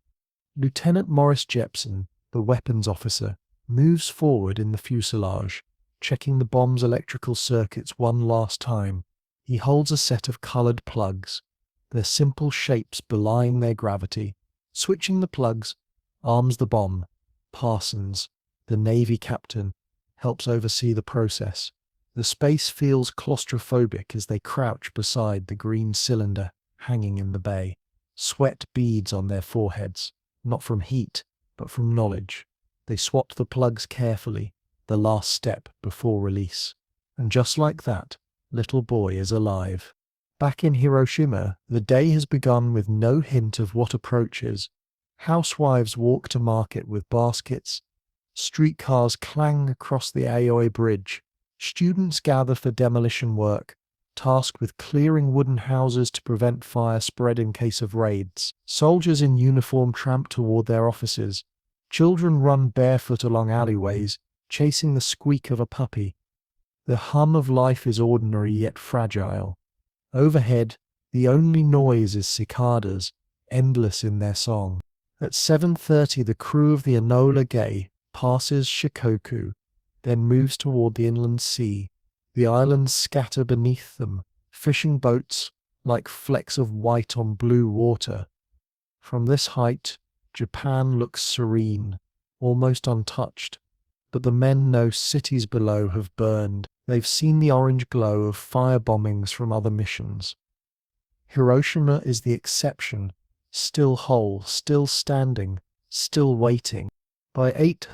Lieutenant Morris Jepson, the weapons officer, moves forward in the fuselage, checking the bomb's electrical circuits one last time. He holds a set of colored plugs. their simple shapes belying their gravity. Switching the plugs, arms the bomb. Parsons, the Navy captain, helps oversee the process. The space feels claustrophobic as they crouch beside the green cylinder hanging in the bay. Sweat beads on their foreheads, not from heat, but from knowledge. They swat the plugs carefully, the last step before release. And just like that, little boy is alive. Back in Hiroshima, the day has begun with no hint of what approaches. Housewives walk to market with baskets. Streetcars clang across the Aoi Bridge. Students gather for demolition work, tasked with clearing wooden houses to prevent fire spread in case of raids. Soldiers in uniform tramp toward their offices. Children run barefoot along alleyways, chasing the squeak of a puppy. The hum of life is ordinary yet fragile. Overhead, the only noise is cicadas, endless in their song. At 7:30, the crew of the Enola Gay passes Shikoku, then moves toward the inland sea. The islands scatter beneath them, fishing boats like flecks of white on blue water. From this height, Japan looks serene, almost untouched. But the men know cities below have burned. They've seen the orange glow of fire bombings from other missions. Hiroshima is the exception, still whole, still standing, still waiting. By 8,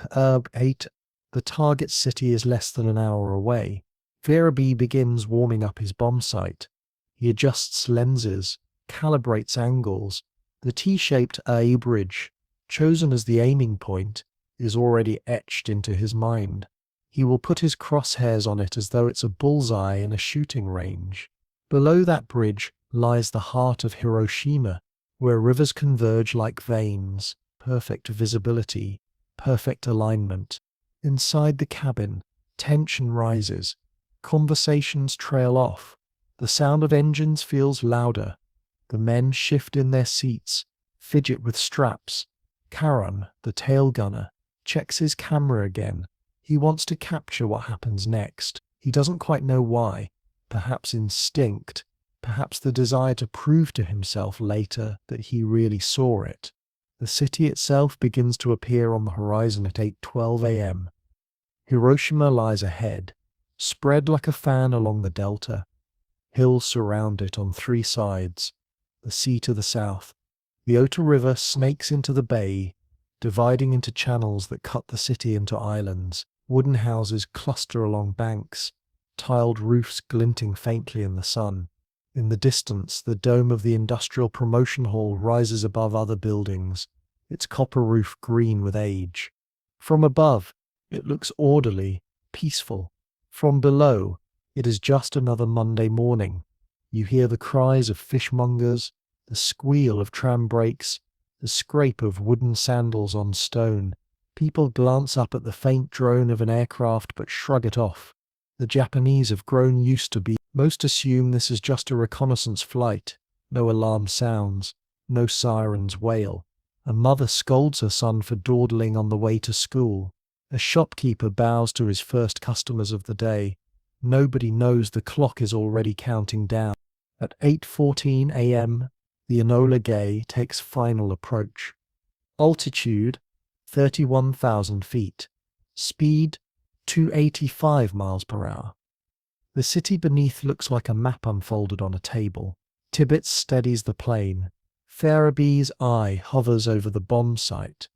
the target city is less than an hour away. Virabee begins warming up his bomb sight. He adjusts lenses, calibrates angles. The T-shaped A bridge, chosen as the aiming point, is already etched into his mind. He will put his crosshairs on it as though it's a bullseye in a shooting range. Below that bridge lies the heart of Hiroshima, where rivers converge like veins, perfect visibility, perfect alignment. Inside the cabin, tension rises. Conversations trail off. The sound of engines feels louder. The men shift in their seats, fidget with straps. Karan, the tail gunner, checks his camera again. He wants to capture what happens next. He doesn't quite know why. Perhaps instinct. Perhaps the desire to prove to himself later that he really saw it. The city itself begins to appear on the horizon at 8:12 a.m. Hiroshima lies ahead, spread like a fan along the delta. Hills surround it on three sides. The sea to the south. The Ota River snakes into the bay, dividing into channels that cut the city into islands. Wooden houses cluster along banks, tiled roofs glinting faintly in the sun. In the distance, the dome of the Industrial Promotion Hall rises above other buildings, its copper roof green with age. From above, it looks orderly, peaceful. From below, it is just another Monday morning. You hear the cries of fishmongers, the squeal of tram brakes, the scrape of wooden sandals on stone. People glance up at the faint drone of an aircraft but shrug it off. The Japanese have grown used to be. Most assume this is just a reconnaissance flight. No alarm sounds, no sirens wail. A mother scolds her son for dawdling on the way to school. A shopkeeper bows to his first customers of the day. Nobody knows the clock is already counting down. At 8:14 a.m., the Enola Gay takes final approach. Altitude, 31,000 feet. Speed, 285 miles per hour. The city beneath looks like a map unfolded on a table. Tibbets steadies the plane. Farabee's eye hovers over the bomb site.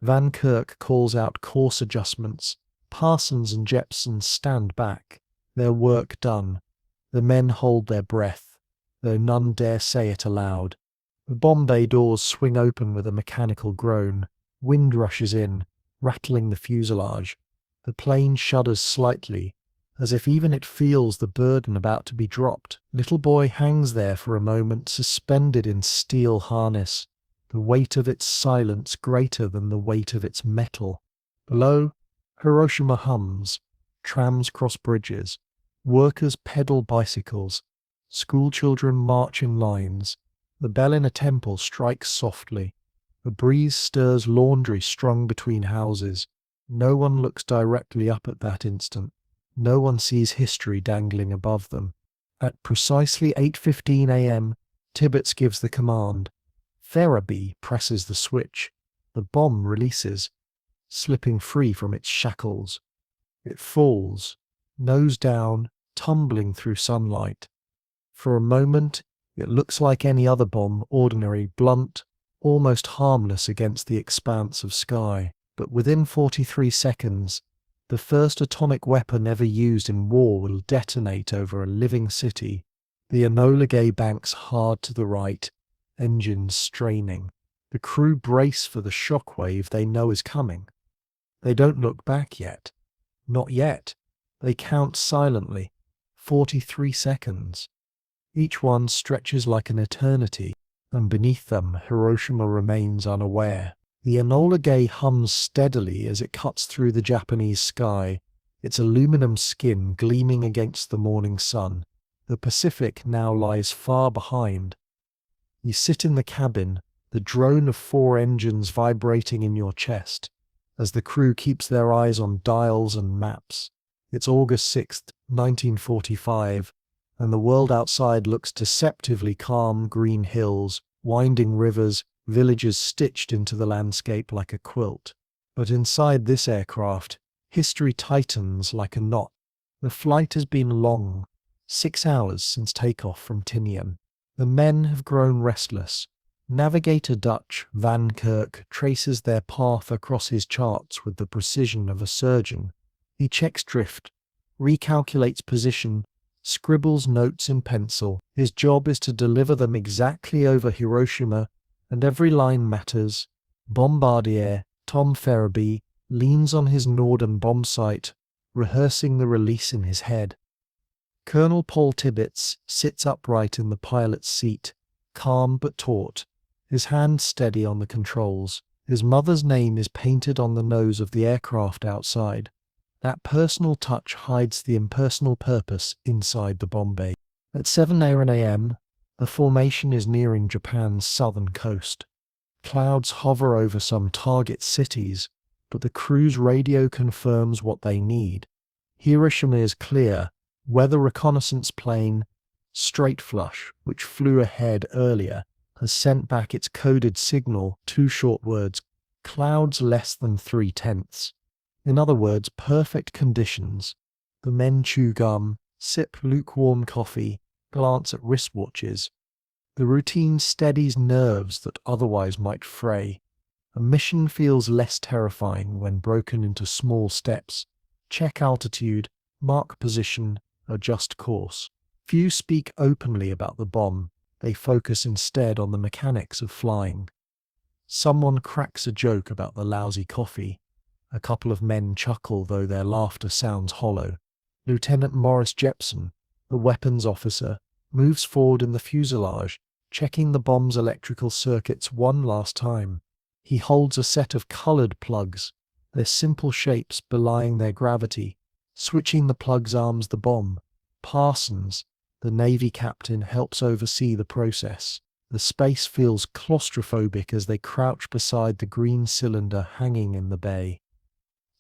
Van Kirk calls out course adjustments. Parsons and Jepson stand back, their work done. The men hold their breath, though none dare say it aloud. The bomb bay doors swing open with a mechanical groan. Wind rushes in, rattling the fuselage. The plane shudders slightly, as if even it feels the burden about to be dropped. Little boy hangs there for a moment, suspended in steel harness, the weight of its silence greater than the weight of its metal. Below, Hiroshima hums. Trams cross bridges. Workers pedal bicycles. Schoolchildren march in lines. The bell in a temple strikes softly. A breeze stirs laundry strung between houses. No one looks directly up at that instant. No one sees history dangling above them. At precisely 8:15 a.m., Tibbets gives the command. Farabee presses the switch. The bomb releases, slipping free from its shackles. It falls, nose down, tumbling through sunlight. For a moment, it looks like any other bomb, ordinary, blunt, almost harmless against the expanse of sky. But within 43 seconds, the first atomic weapon ever used in war will detonate over a living city. The Enola Gay banks hard to the right, engines straining. The crew brace for the shockwave they know is coming. They don't look back yet. Not yet. They count silently. 43 seconds. Each one stretches like an eternity, and beneath them Hiroshima remains unaware. The Enola Gay hums steadily as it cuts through the Japanese sky, its aluminum skin gleaming against the morning sun. The Pacific now lies far behind. You sit in the cabin, the drone of 4 engines vibrating in your chest, as the crew keeps their eyes on dials and maps. It's August 6th, 1945, and the world outside looks deceptively calm: green hills, winding rivers, villages stitched into the landscape like a quilt. But inside this aircraft, history tightens like a knot. The flight has been long, 6 hours since takeoff from Tinian. The men have grown restless. Navigator Dutch Van Kirk traces their path across his charts with the precision of a surgeon. He checks drift, recalculates position, scribbles notes in pencil. His job is to deliver them exactly over Hiroshima, and every line matters. Bombardier Tom Farabee leans on his Norden bomb sight, rehearsing the release in his head. Colonel Paul Tibbets sits upright in the pilot's seat, calm but taut, his hand steady on the controls. His mother's name is painted on the nose of the aircraft outside. That personal touch hides the impersonal purpose inside the bomb bay. At 7 a.m., the formation is nearing Japan's southern coast. Clouds hover over some target cities, but the crew's radio confirms what they need. Hiroshima is clear. Weather reconnaissance plane Straight Flush, which flew ahead earlier, has sent back its coded signal, 2 short words: clouds less than 3/10. In other words, perfect conditions. The men chew gum, sip lukewarm coffee, glance at wristwatches. The routine steadies nerves that otherwise might fray. A mission feels less terrifying when broken into small steps. Check altitude, mark position, adjust course. Few speak openly about the bomb. They focus instead on the mechanics of flying. Someone cracks a joke about the lousy coffee. A couple of men chuckle, though their laughter sounds hollow. Lieutenant Morris Jepson, the weapons officer, moves forward in the fuselage, checking the bomb's electrical circuits one last time. He holds a set of colored plugs, their simple shapes belying their gravity. Switching the plugs arms the bomb. Parsons, the Navy captain, helps oversee the process. The space feels claustrophobic as they crouch beside the green cylinder hanging in the bay.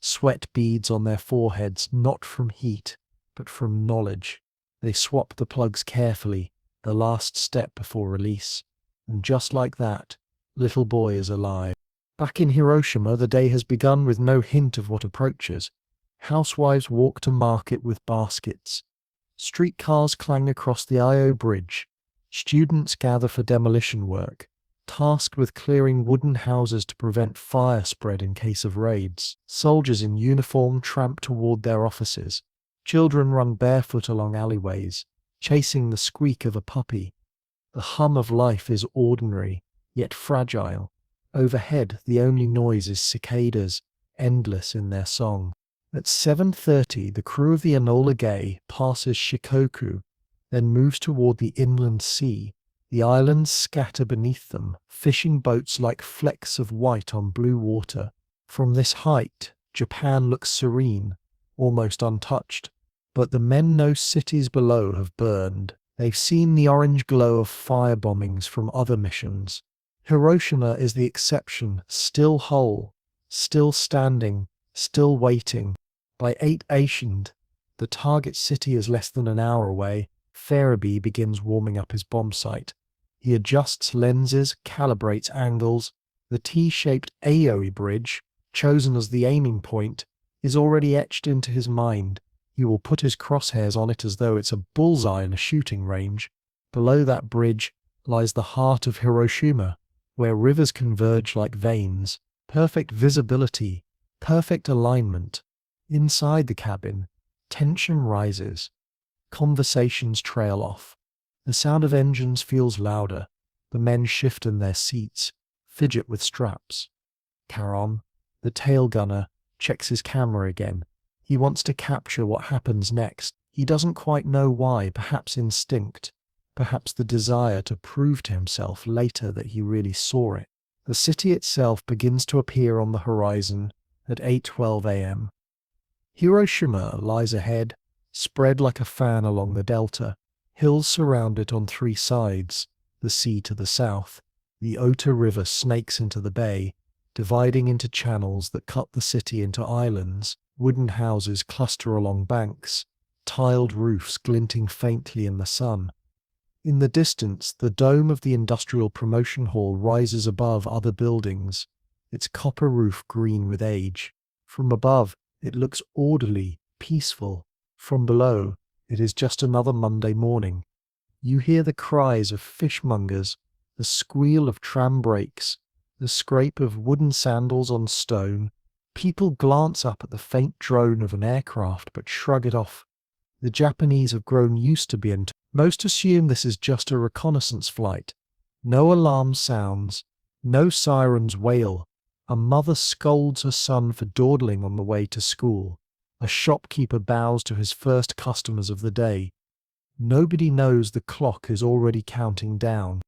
Sweat beads on their foreheads, not from heat, but from knowledge. They swap the plugs carefully, the last step before release. And just like that, little boy is alive. Back in Hiroshima, the day has begun with no hint of what approaches. Housewives walk to market with baskets. Streetcars clang across the Io Bridge. Students gather for demolition work, tasked with clearing wooden houses to prevent fire spread in case of raids. Soldiers in uniform tramp toward their offices. Children run barefoot along alleyways, chasing the squeak of a puppy. The hum of life is ordinary, yet fragile. Overhead, the only noise is cicadas, endless in their song. At 7:30, the crew of the Enola Gay passes Shikoku, then moves toward the inland sea. The islands scatter beneath them, fishing boats like flecks of white on blue water. From this height, Japan looks serene, almost untouched. But the men know cities below have burned. They've seen the orange glow of fire bombings from other missions. Hiroshima is the exception, still whole, still standing, still waiting. By 8 the target city is less than an hour away. Farabee begins warming up his bomb sight. He adjusts lenses, calibrates angles. The T-shaped Aoi bridge, chosen as the aiming point, is already etched into his mind. He will put his crosshairs on it as though it's a bullseye in a shooting range. Below that bridge lies the heart of Hiroshima, where rivers converge like veins. Perfect visibility, perfect alignment. Inside the cabin, tension rises. Conversations trail off. The sound of engines feels louder. The men shift in their seats, fidget with straps. Caron, the tail gunner, checks his camera again. He wants to capture what happens next. He doesn't quite know why, perhaps instinct, perhaps the desire to prove to himself later that he really saw it. The city itself begins to appear on the horizon at 8:12 a.m. Hiroshima lies ahead, spread like a fan along the delta. Hills surround it on three sides, the sea to the south. The Ota River snakes into the bay, dividing into channels that cut the city into islands. Wooden houses cluster along banks, tiled roofs glinting faintly in the sun. In the distance, the dome of the Industrial Promotion Hall rises above other buildings, its copper roof green with age. From above, it looks orderly, peaceful. From below, it is just another Monday morning. You hear the cries of fishmongers, the squeal of tram brakes, the scrape of wooden sandals on stone. People glance up at the faint drone of an aircraft but shrug it off. The Japanese have grown used to being told. Most assume this is just a reconnaissance flight. No alarm sounds, no sirens wail. A mother scolds her son for dawdling on the way to school. A shopkeeper bows to his first customers of the day. Nobody knows the clock is already counting down.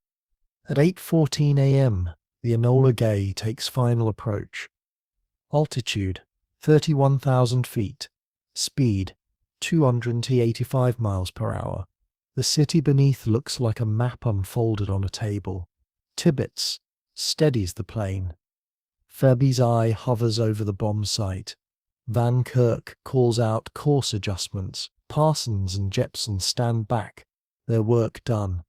At 8:14 a.m., the Enola Gay takes final approach. Altitude, 31,000 feet. Speed, 285 miles per hour. The city beneath looks like a map unfolded on a table. Tibbets steadies the plane. Febby's eye hovers over the bomb site. Van Kirk calls out course adjustments. Parsons and Jepson stand back, their work done.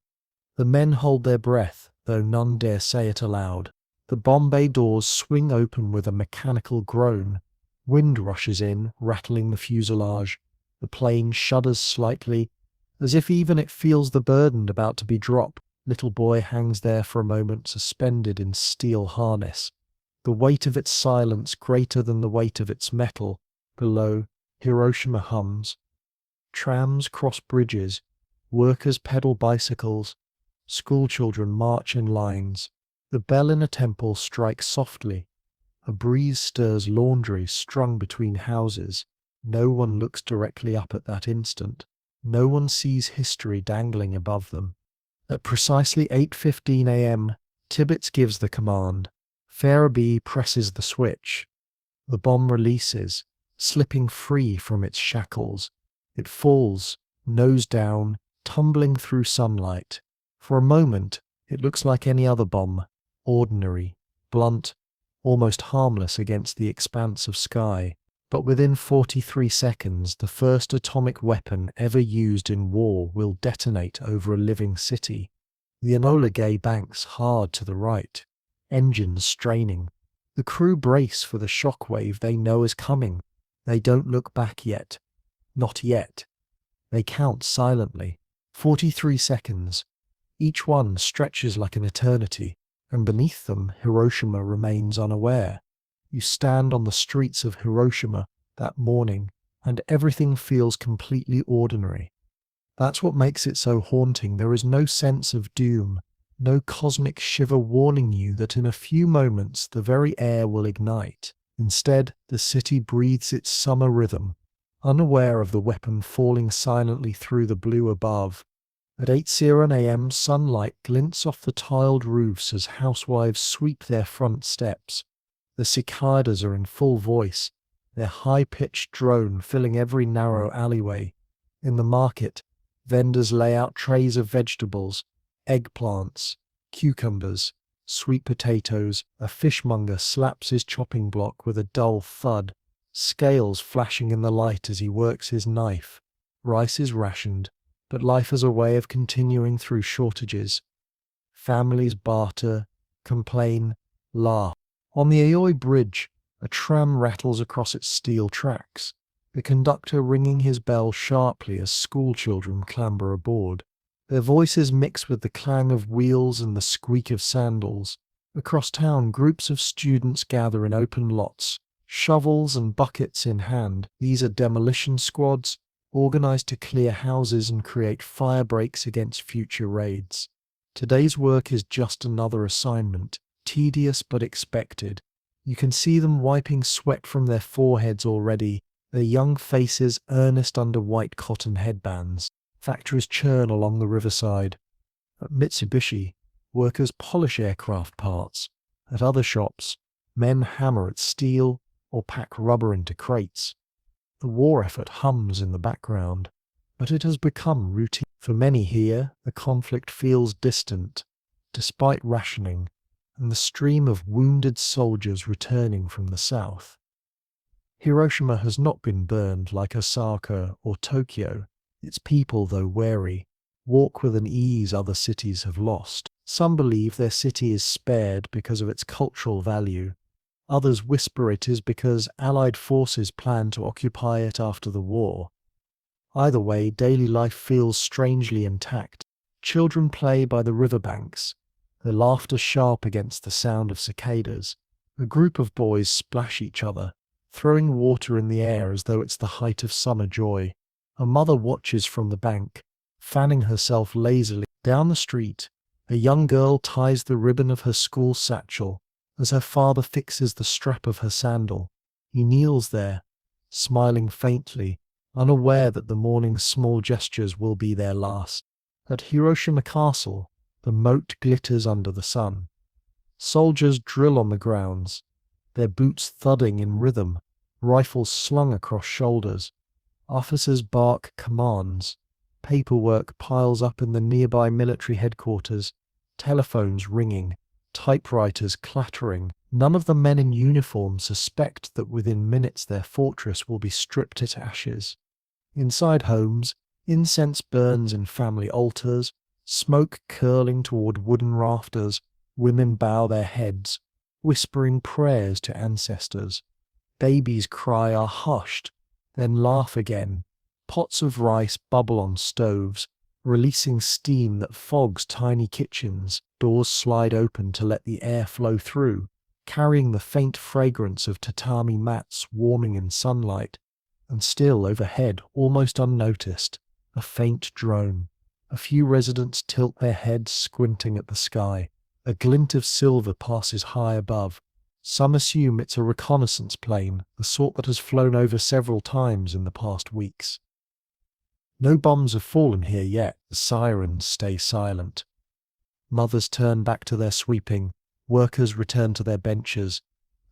The men hold their breath, though none dare say it aloud. The bomb bay doors swing open with a mechanical groan. Wind rushes in, rattling the fuselage. The plane shudders slightly, as if even it feels the burden about to be dropped. Little boy hangs there for a moment, suspended in steel harness. The weight of its silence greater than the weight of its metal. Below, Hiroshima hums. Trams cross bridges. Workers pedal bicycles. Schoolchildren march in lines. The bell in a temple strikes softly. A breeze stirs laundry strung between houses. No one looks directly up at that instant. No one sees history dangling above them. At precisely 8:15 a.m., Tibbets gives the command. Farabee presses the switch. The bomb releases, slipping free from its shackles. It falls, nose down, tumbling through sunlight. For a moment, it looks like any other bomb, ordinary, blunt, almost harmless against the expanse of sky. But within 43 seconds, the first atomic weapon ever used in war will detonate over a living city. The Enola Gay banks hard to the right, engines straining. The crew brace for the shockwave they know is coming. They don't look back yet. Not yet. They count silently. 43 seconds. Each one stretches like an eternity, and beneath them Hiroshima remains unaware. You stand on the streets of Hiroshima that morning, and everything feels completely ordinary. That's what makes it so haunting. There is no sense of doom, no cosmic shiver warning you that in a few moments the very air will ignite. Instead, the city breathes its summer rhythm, unaware of the weapon falling silently through the blue above. At 8:00 a.m., sunlight glints off the tiled roofs as housewives sweep their front steps. The cicadas are in full voice, their high-pitched drone filling every narrow alleyway. In the market, vendors lay out trays of vegetables, eggplants, cucumbers, sweet potatoes. A fishmonger slaps his chopping block with a dull thud, scales flashing in the light as he works his knife. Rice is rationed, but life has a way of continuing through shortages. Families barter, complain, laugh. On the Aoi Bridge, a tram rattles across its steel tracks, the conductor ringing his bell sharply as schoolchildren clamber aboard. Their voices mix with the clang of wheels and the squeak of sandals. Across town, groups of students gather in open lots, shovels and buckets in hand. These are demolition squads, organized to clear houses and create fire breaks against future raids. Today's work is just another assignment, tedious but expected. You can see them wiping sweat from their foreheads already, their young faces earnest under white cotton headbands. Factories churn along the riverside. At Mitsubishi, workers polish aircraft parts. At other shops, men hammer at steel or pack rubber into crates. The war effort hums in the background, but it has become routine. For many here, the conflict feels distant, despite rationing and the stream of wounded soldiers returning from the south. Hiroshima has not been burned like Osaka or Tokyo. Its people, though wary, walk with an ease other cities have lost. Some believe their city is spared because of its cultural value. Others whisper it is because Allied forces plan to occupy it after the war. Either way, daily life feels strangely intact. Children play by the riverbanks, their laughter sharp against the sound of cicadas. A group of boys splash each other, throwing water in the air as though it's the height of summer joy. A mother watches from the bank, fanning herself lazily. Down the street, a young girl ties the ribbon of her school satchel as her father fixes the strap of her sandal. He kneels there, smiling faintly, unaware that the morning's small gestures will be their last. At Hiroshima Castle, the moat glitters under the sun. Soldiers drill on the grounds, their boots thudding in rhythm, rifles slung across shoulders. Officers bark commands. Paperwork piles up in the nearby military headquarters, telephones ringing, typewriters clattering. None of the men in uniform suspect that within minutes their fortress will be stripped to ashes. Inside homes, incense burns in family altars, smoke curling toward wooden rafters. Women bow their heads, whispering prayers to ancestors. Babies' cry are hushed, then laugh again. Pots of rice bubble on stoves, releasing steam that fogs tiny kitchens. Doors slide open to let the air flow through, carrying the faint fragrance of tatami mats warming in sunlight. And still overhead, almost unnoticed, a faint drone. A few residents tilt their heads, squinting at the sky. A glint of silver passes high above. Some assume it's a reconnaissance plane, the sort that has flown over several times in the past weeks. No bombs have fallen here yet. The sirens stay silent. Mothers turn back to their sweeping. Workers return to their benches.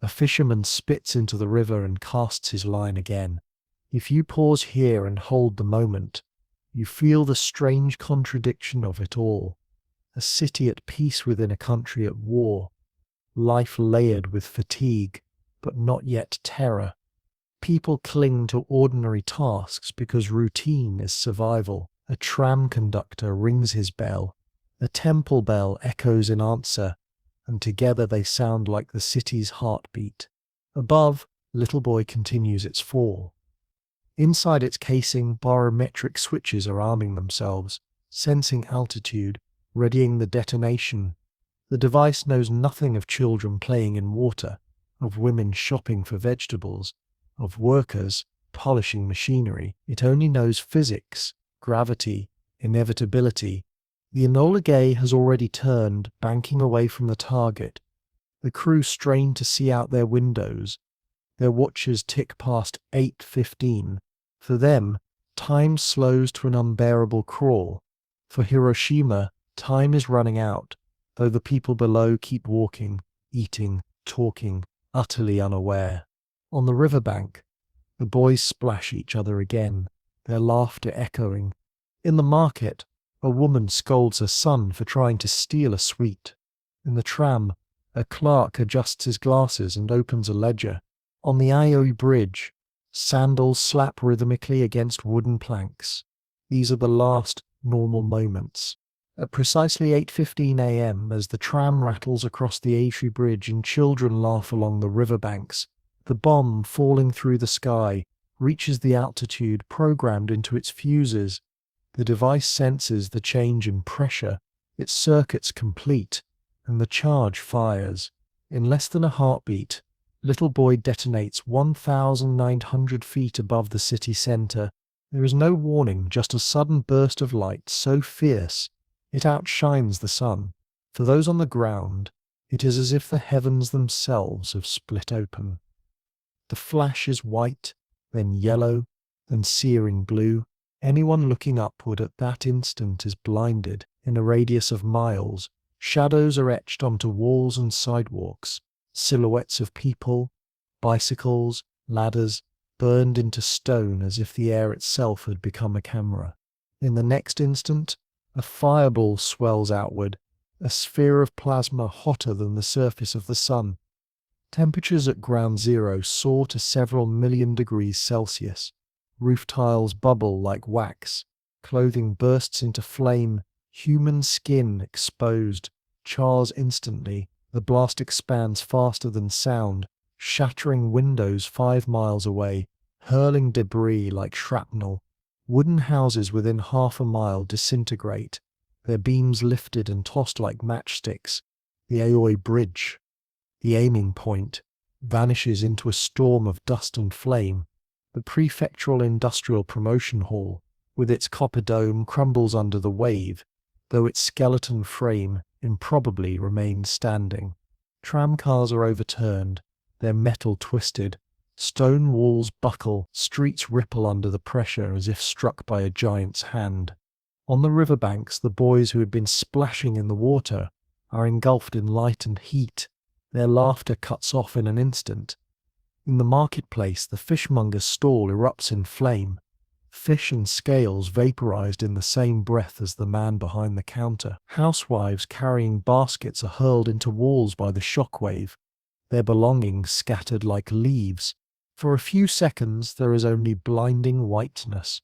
A fisherman spits into the river and casts his line again. If you pause here and hold the moment, you feel the strange contradiction of it all. A city at peace within a country at war. Life layered with fatigue, but not yet terror. People cling to ordinary tasks because routine is survival. A tram conductor rings his bell. A temple bell echoes in answer, and together they sound like the city's heartbeat. Above, Little Boy continues its fall. Inside its casing, barometric switches are arming themselves, sensing altitude, readying the detonation. The device knows nothing of children playing in water, of women shopping for vegetables, of workers polishing machinery. It only knows physics, gravity, inevitability. The Enola Gay has already turned, banking away from the target. The crew strain to see out their windows. Their watches tick past 8:15. For them, time slows to an unbearable crawl. For Hiroshima, time is running out, though the people below keep walking, eating, talking, utterly unaware. On the riverbank, the boys splash each other again, their laughter echoing. In the market, a woman scolds her son for trying to steal a sweet. In the tram, a clerk adjusts his glasses and opens a ledger. On the Aoi Bridge, sandals slap rhythmically against wooden planks. These are the last normal moments. At precisely 8:15 a.m., as the tram rattles across the Avery Bridge and children laugh along the riverbanks, the bomb falling through the sky reaches the altitude programmed into its fuses. The device senses the change in pressure, its circuits complete, and the charge fires. In less than a heartbeat, Little Boy detonates 1,900 feet above the city center. There is no warning, just a sudden burst of light so fierce it outshines the sun. For those on the ground, it is as if the heavens themselves have split open. The flash is white, then yellow, then searing blue. Anyone looking upward at that instant is blinded. In a radius of miles, shadows are etched onto walls and sidewalks, silhouettes of people, bicycles, ladders, burned into stone as if the air itself had become a camera. In the next instant, a fireball swells outward, a sphere of plasma hotter than the surface of the sun. Temperatures at ground zero soar to several million degrees Celsius. Roof tiles bubble like wax. Clothing bursts into flame. Human skin exposed chars instantly. The blast expands faster than sound, shattering windows 5 miles away, hurling debris like shrapnel. Wooden houses within half a mile disintegrate, their beams lifted and tossed like matchsticks. The Aoi Bridge, the aiming point, vanishes into a storm of dust and flame. The prefectural industrial promotion hall, with its copper dome, crumbles under the wave, though its skeleton frame improbably remains standing. Tramcars are overturned, their metal twisted. Stone walls buckle, streets ripple under the pressure as if struck by a giant's hand. On the riverbanks, the boys who had been splashing in the water are engulfed in light and heat. Their laughter cuts off in an instant. In the marketplace, the fishmonger's stall erupts in flame. Fish and scales vaporized in the same breath as the man behind the counter. Housewives carrying baskets are hurled into walls by the shockwave, their belongings scattered like leaves. For a few seconds there is only blinding whiteness.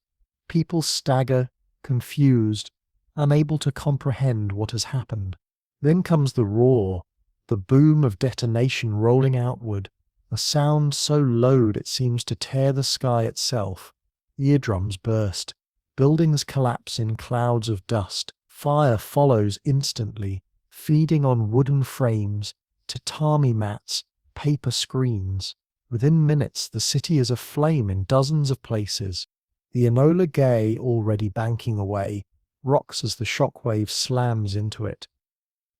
People stagger, confused, unable to comprehend what has happened. Then comes the roar, the boom of detonation rolling outward, a sound so low it seems to tear the sky itself. Eardrums burst, buildings collapse in clouds of dust. Fire follows instantly, feeding on wooden frames, tatami mats, paper screens. Within minutes, the city is aflame in dozens of places. The Enola Gay, already banking away, rocks as the shockwave slams into it.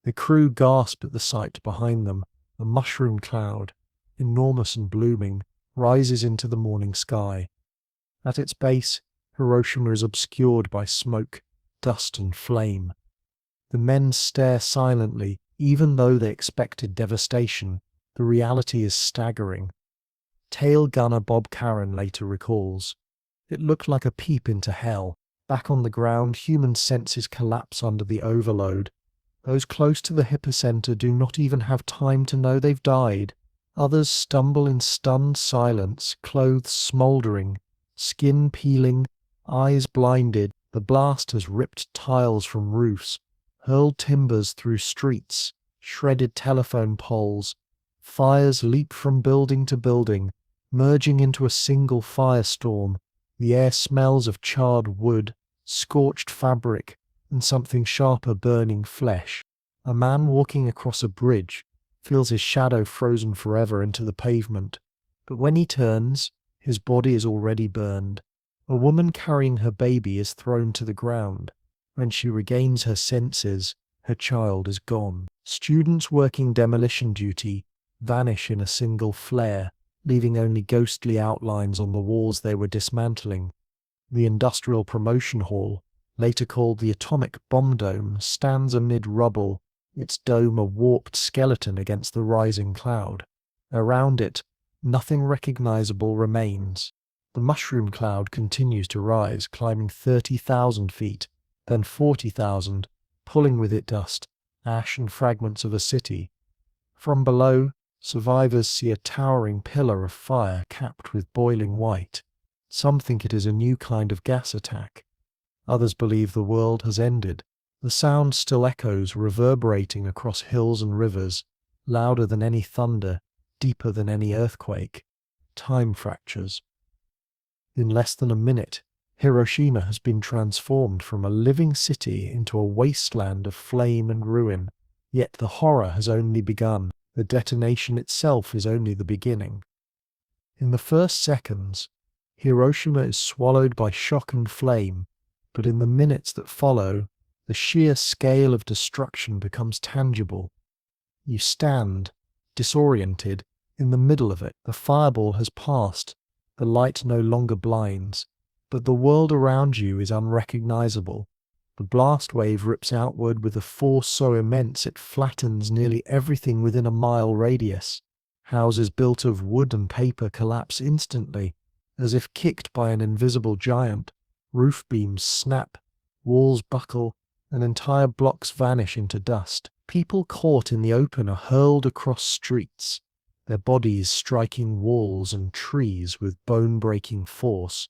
The crew gasp at the sight behind them. The mushroom cloud, enormous and blooming, rises into the morning sky. At its base, Hiroshima is obscured by smoke, dust and flame. The men stare silently, even though they expected devastation. The reality is staggering. Tail gunner Bob Caron later recalls, "It looked like a peep into hell. Back on the ground, human senses collapse under the overload. Those close to the epicenter do not even have time to know they've died. Others stumble in stunned silence, clothes smoldering, skin peeling, eyes blinded. The blast has ripped tiles from roofs, hurled timbers through streets, shredded telephone poles. Fires leap from building to building, merging into a single firestorm. The air smells of charred wood, scorched fabric, and something sharper burning flesh. A man walking across a bridge feels his shadow frozen forever into the pavement. But when he turns, his body is already burned. A woman carrying her baby is thrown to the ground. When she regains her senses, her child is gone. Students working demolition duty vanish in a single flare, leaving only ghostly outlines on the walls they were dismantling. The Industrial Promotion Hall, later called the Atomic Bomb Dome, stands amid rubble, its dome a warped skeleton against the rising cloud. Around it, nothing recognizable remains. The mushroom cloud continues to rise, climbing 30,000 feet, then 40,000, pulling with it dust, ash and fragments of a city. From below, survivors see a towering pillar of fire capped with boiling white. Some think it is a new kind of gas attack. Others believe the world has ended. The sound still echoes, reverberating across hills and rivers, louder than any thunder, deeper than any earthquake. Time fractures. In less than a minute, Hiroshima has been transformed from a living city into a wasteland of flame and ruin. Yet the horror has only begun. The detonation itself is only the beginning. In the first seconds, Hiroshima is swallowed by shock and flame, but in the minutes that follow, the sheer scale of destruction becomes tangible. You stand, disoriented, in the middle of it. The fireball has passed, the light no longer blinds, but the world around you is unrecognizable. The blast wave rips outward with a force so immense it flattens nearly everything within a mile radius. Houses built of wood and paper collapse instantly, as if kicked by an invisible giant. Roof beams snap, walls buckle, and entire blocks vanish into dust. People caught in the open are hurled across streets, their bodies striking walls and trees with bone-breaking force.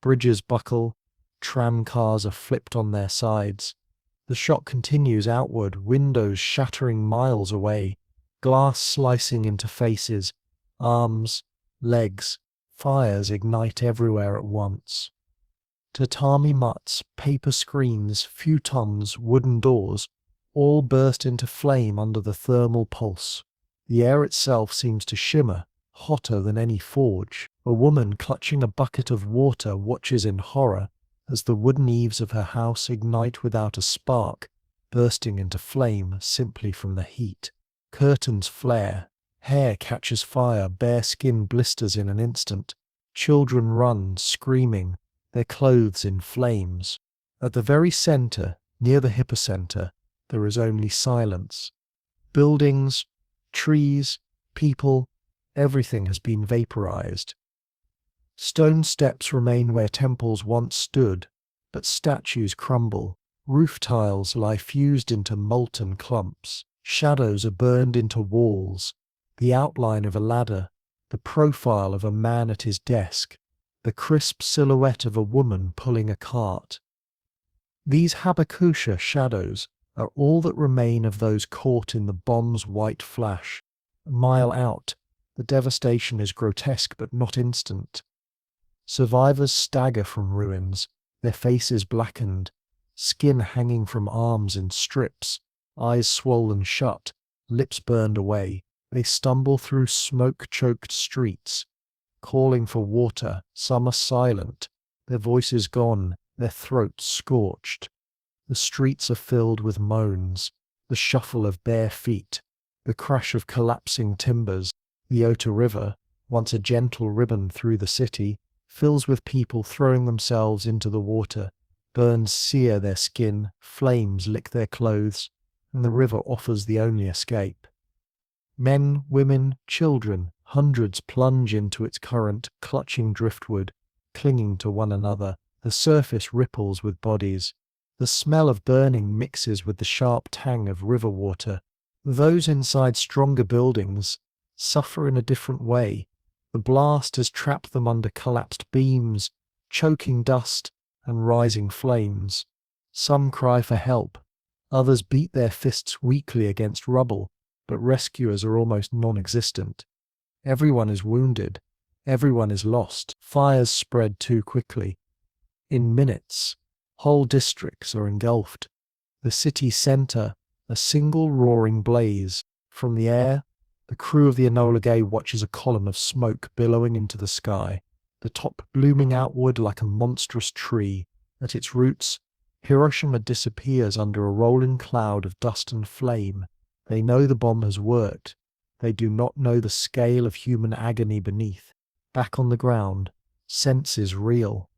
Bridges buckle, tram cars are flipped on their sides. The shock continues outward, windows shattering miles away, glass slicing into faces, arms, legs. Fires ignite everywhere at once. Tatami mats, paper screens, futons, wooden doors, all burst into flame under the thermal pulse. The air itself seems to shimmer, hotter than any forge. A woman clutching a bucket of water watches in horror as the wooden eaves of her house ignite without a spark, bursting into flame simply from the heat. Curtains flare, hair catches fire, bare skin blisters in an instant. Children run, screaming, their clothes in flames. At the very center, near the hypocenter, there is only silence. Buildings, trees, people, everything has been vaporized. Stone steps remain where temples once stood, but statues crumble. Roof tiles lie fused into molten clumps. Shadows are burned into walls. The outline of a ladder, the profile of a man at his desk, the crisp silhouette of a woman pulling a cart. These habakusha shadows are all that remain of those caught in the bomb's white flash. A mile out, the devastation is grotesque but not instant. Survivors stagger from ruins, their faces blackened, skin hanging from arms in strips, eyes swollen shut, lips burned away. They stumble through smoke-choked streets, calling for water. Some are silent, their voices gone, their throats scorched. The streets are filled with moans, the shuffle of bare feet, the crash of collapsing timbers. The Ota River, once a gentle ribbon through the city, fills with people throwing themselves into the water. Burns sear their skin, flames lick their clothes, and the river offers the only escape. Men, women, children, hundreds plunge into its current, clutching driftwood, clinging to one another. The surface ripples with bodies. The smell of burning mixes with the sharp tang of river water. Those inside stronger buildings suffer in a different way. The blast has trapped them under collapsed beams, choking dust, and rising flames. Some cry for help. Others beat their fists weakly against rubble, but rescuers are almost non-existent. Everyone is wounded. Everyone is lost. Fires spread too quickly. In minutes, whole districts are engulfed. The city center, a single roaring blaze. From the air, the crew of the Enola Gay watches a column of smoke billowing into the sky, the top blooming outward like a monstrous tree. At its roots, Hiroshima disappears under a rolling cloud of dust and flame. They know the bomb has worked. They do not know the scale of human agony beneath. Back on the ground, sense is real.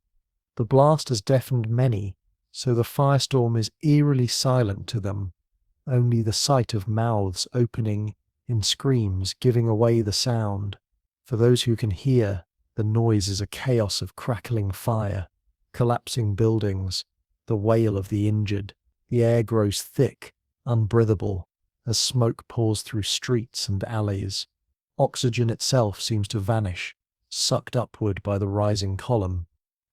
The blast has deafened many, so the firestorm is eerily silent to them. Only the sight of mouths opening in screams giving away the sound. For those who can hear, the noise is a chaos of crackling fire, collapsing buildings, the wail of the injured. The air grows thick, unbreathable, as smoke pours through streets and alleys. Oxygen itself seems to vanish, sucked upward by the rising column.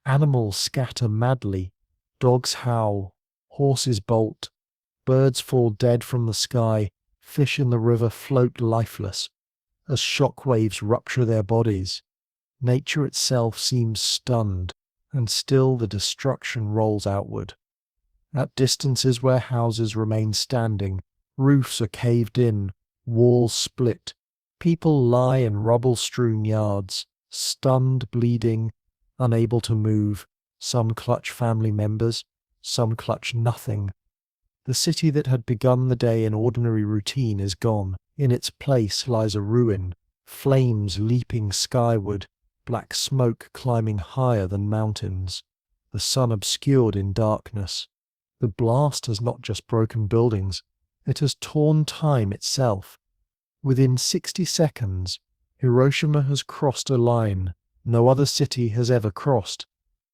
Animals scatter madly. Dogs howl. Horses bolt, birds fall dead from the sky, fish in the river float lifeless as shock waves rupture their bodies. Nature itself seems stunned, and still the destruction rolls outward. At distances where houses remain standing, roofs are caved in, walls split. People lie in rubble-strewn yards, stunned, bleeding, unable to move. Some clutch family members, some clutch nothing. The city that had begun the day in ordinary routine is gone. In its place lies a ruin, flames leaping skyward, black smoke climbing higher than mountains, the sun obscured in darkness. The blast has not just broken buildings, it has torn time itself. Within 60 seconds, Hiroshima has crossed a line no other city has ever crossed.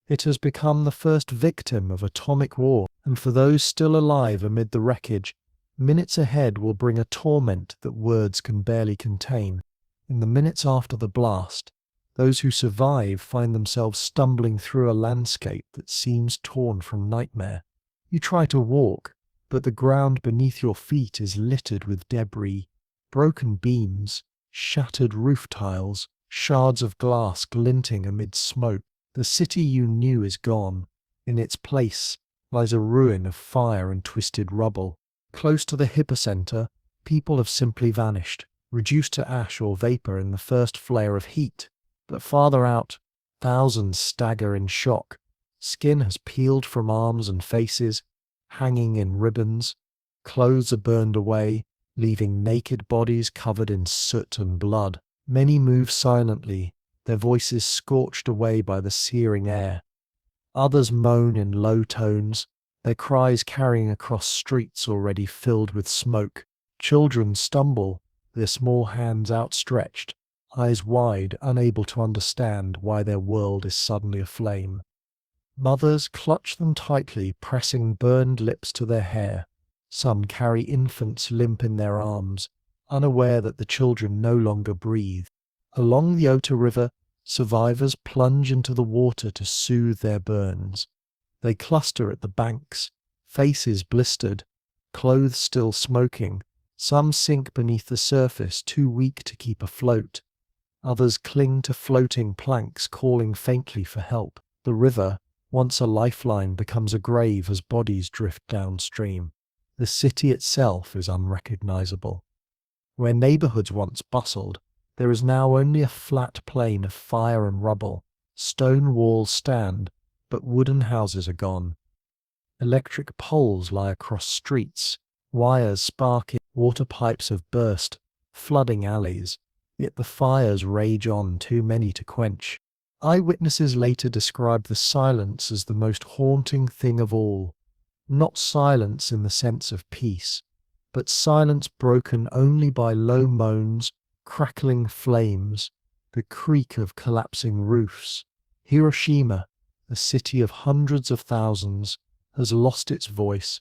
It has become the first victim of atomic war, and for those still alive amid the wreckage, minutes ahead will bring a torment that words can barely contain. In the minutes after the blast, those who survive find themselves stumbling through a landscape that seems torn from nightmare. You try to walk, but the ground beneath your feet is littered with debris, broken beams, shattered roof tiles, shards of glass glinting amid smoke. The city you knew is gone. In its place lies a ruin of fire and twisted rubble. Close to the hypocenter, people have simply vanished, reduced to ash or vapor in the first flare of heat. But farther out, thousands stagger in shock. Skin has peeled from arms and faces, hanging in ribbons. Clothes are burned away, leaving naked bodies covered in soot and blood. Many move silently, their voices scorched away by the searing air. Others moan in low tones, their cries carrying across streets already filled with smoke. Children stumble, their small hands outstretched, eyes wide, unable to understand why their world is suddenly aflame. Mothers clutch them tightly, pressing burned lips to their hair. Some carry infants limp in their arms, unaware that the children no longer breathe. Along the Ota River, survivors plunge into the water to soothe their burns. They cluster at the banks, faces blistered, clothes still smoking. Some sink beneath the surface, too weak to keep afloat. Others cling to floating planks, calling faintly for help. The river, once a lifeline, becomes a grave as bodies drift downstream. The city itself is unrecognizable. Where neighborhoods once bustled, there is now only a flat plain of fire and rubble. Stone walls stand, but wooden houses are gone. Electric poles lie across streets, wires sparking, water pipes have burst, flooding alleys, yet the fires rage on, too many to quench. Eyewitnesses later describe the silence as the most haunting thing of all. Not silence in the sense of peace, but silence broken only by low moans, crackling flames, the creak of collapsing roofs. Hiroshima, a city of hundreds of thousands, has lost its voice.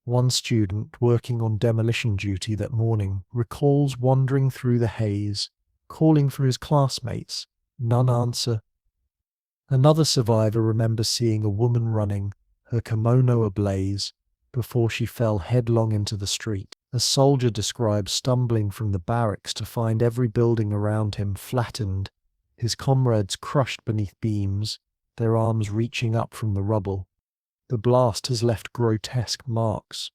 One student working on demolition duty that morning recalls wandering through the haze, calling for his classmates. None answer. Another survivor remembers seeing a woman running, her kimono ablaze, before she fell headlong into the street. A soldier describes stumbling from the barracks to find every building around him flattened, his comrades crushed beneath beams, their arms reaching up from the rubble. The blast has left grotesque marks.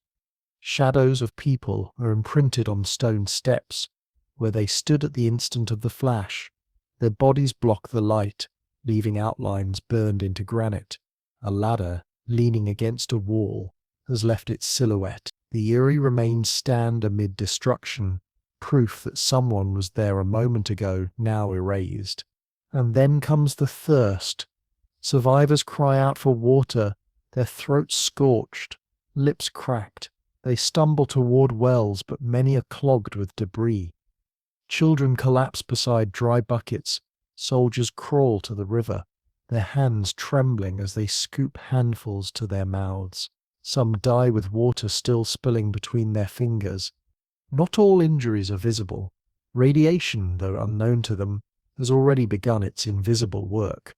Shadows of people are imprinted on stone steps, where they stood at the instant of the flash. Their bodies block the light, leaving outlines burned into granite. A ladder, leaning against a wall, has left its silhouette. The eerie remains stand amid destruction, proof that someone was there a moment ago, now erased. And then comes the thirst. Survivors cry out for water, their throats scorched, lips cracked. They stumble toward wells, but many are clogged with debris. Children collapse beside dry buckets. Soldiers crawl to the river, their hands trembling as they scoop handfuls to their mouths. Some die with water still spilling between their fingers. Not all injuries are visible. Radiation, though unknown to them, has already begun its invisible work.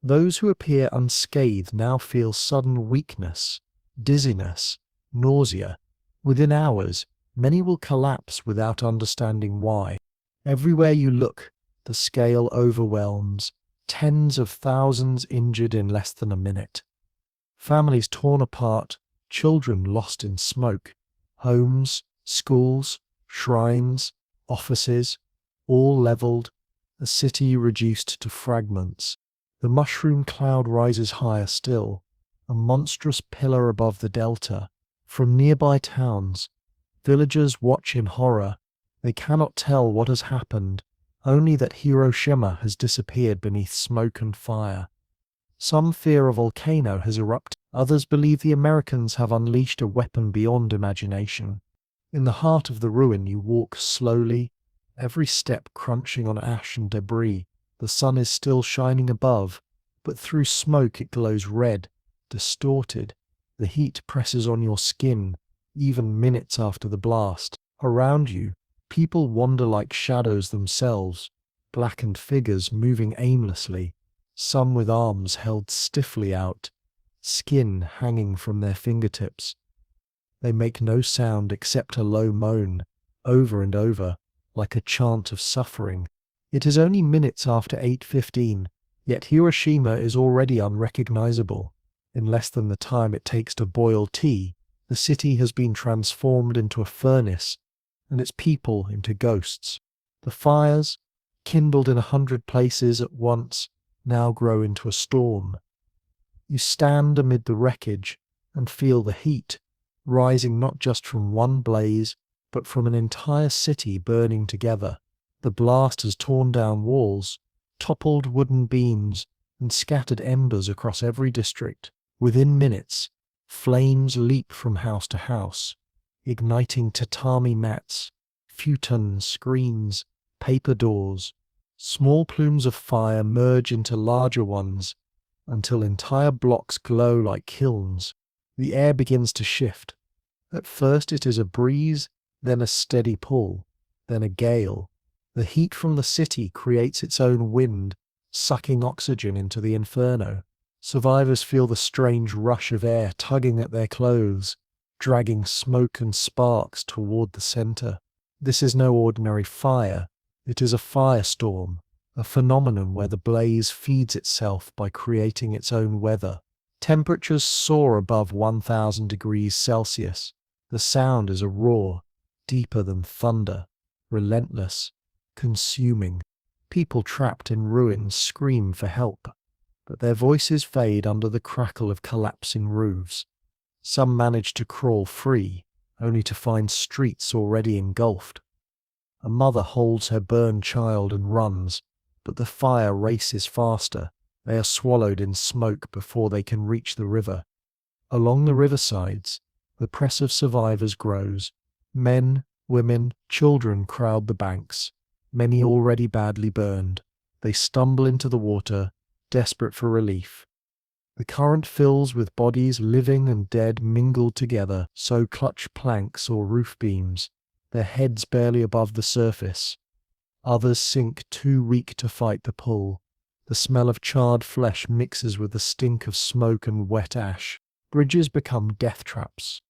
Those who appear unscathed now feel sudden weakness. dizziness, nausea. Within hours, many will collapse without understanding why. Everywhere you look, the scale overwhelms. Tens of thousands injured in less than a minute. Families torn apart, children lost in smoke. Homes, schools, shrines, offices, all leveled. A city reduced to fragments. The mushroom cloud rises higher still, a monstrous pillar above the delta. From nearby towns, villagers watch in horror. They cannot tell what has happened, only that Hiroshima has disappeared beneath smoke and fire. Some fear a volcano has erupted. Others believe the Americans have unleashed a weapon beyond imagination. In the heart of the ruin you walk slowly, every step crunching on ash and debris. The sun is still shining above, but through smoke it glows red, distorted. The heat presses on your skin, even minutes after the blast. Around you, people wander like shadows themselves, blackened figures moving aimlessly, some with arms held stiffly out, skin hanging from their fingertips. They make no sound except a low moan, over and over, like a chant of suffering. It is only minutes after 8:15, yet Hiroshima is already unrecognizable. In less than the time it takes to boil tea, the city has been transformed into a furnace, and its people into ghosts. The fires, kindled in 100 places at once, now grow into a storm. You stand amid the wreckage and feel the heat, rising not just from one blaze, but from an entire city burning together. The blast has torn down walls, toppled wooden beams, and scattered embers across every district. Within minutes, flames leap from house to house, igniting tatami mats, futons, screens, paper doors. Small plumes of fire merge into larger ones until entire blocks glow like kilns. The air begins to shift. At first it is a breeze, then a steady pull, then a gale. The heat from the city creates its own wind, sucking oxygen into the inferno. Survivors feel the strange rush of air tugging at their clothes, dragging smoke and sparks toward the center. This is no ordinary fire. It is a firestorm, a phenomenon where the blaze feeds itself by creating its own weather. Temperatures soar above 1000 degrees Celsius. The sound is a roar, deeper than thunder, relentless, consuming. People trapped in ruins scream for help, but their voices fade under the crackle of collapsing roofs. Some manage to crawl free, only to find streets already engulfed. A mother holds her burned child and runs, but the fire races faster. They are swallowed in smoke before they can reach the river. Along the riversides, the press of survivors grows. Men, women, children crowd the banks, many already badly burned. They stumble into the water, desperate for relief. The current fills with bodies living and dead mingled together, so clutch planks or roof beams, their heads barely above the surface. Others sink too weak to fight the pull. The smell of charred flesh mixes with the stink of smoke and wet ash. Bridges become death traps.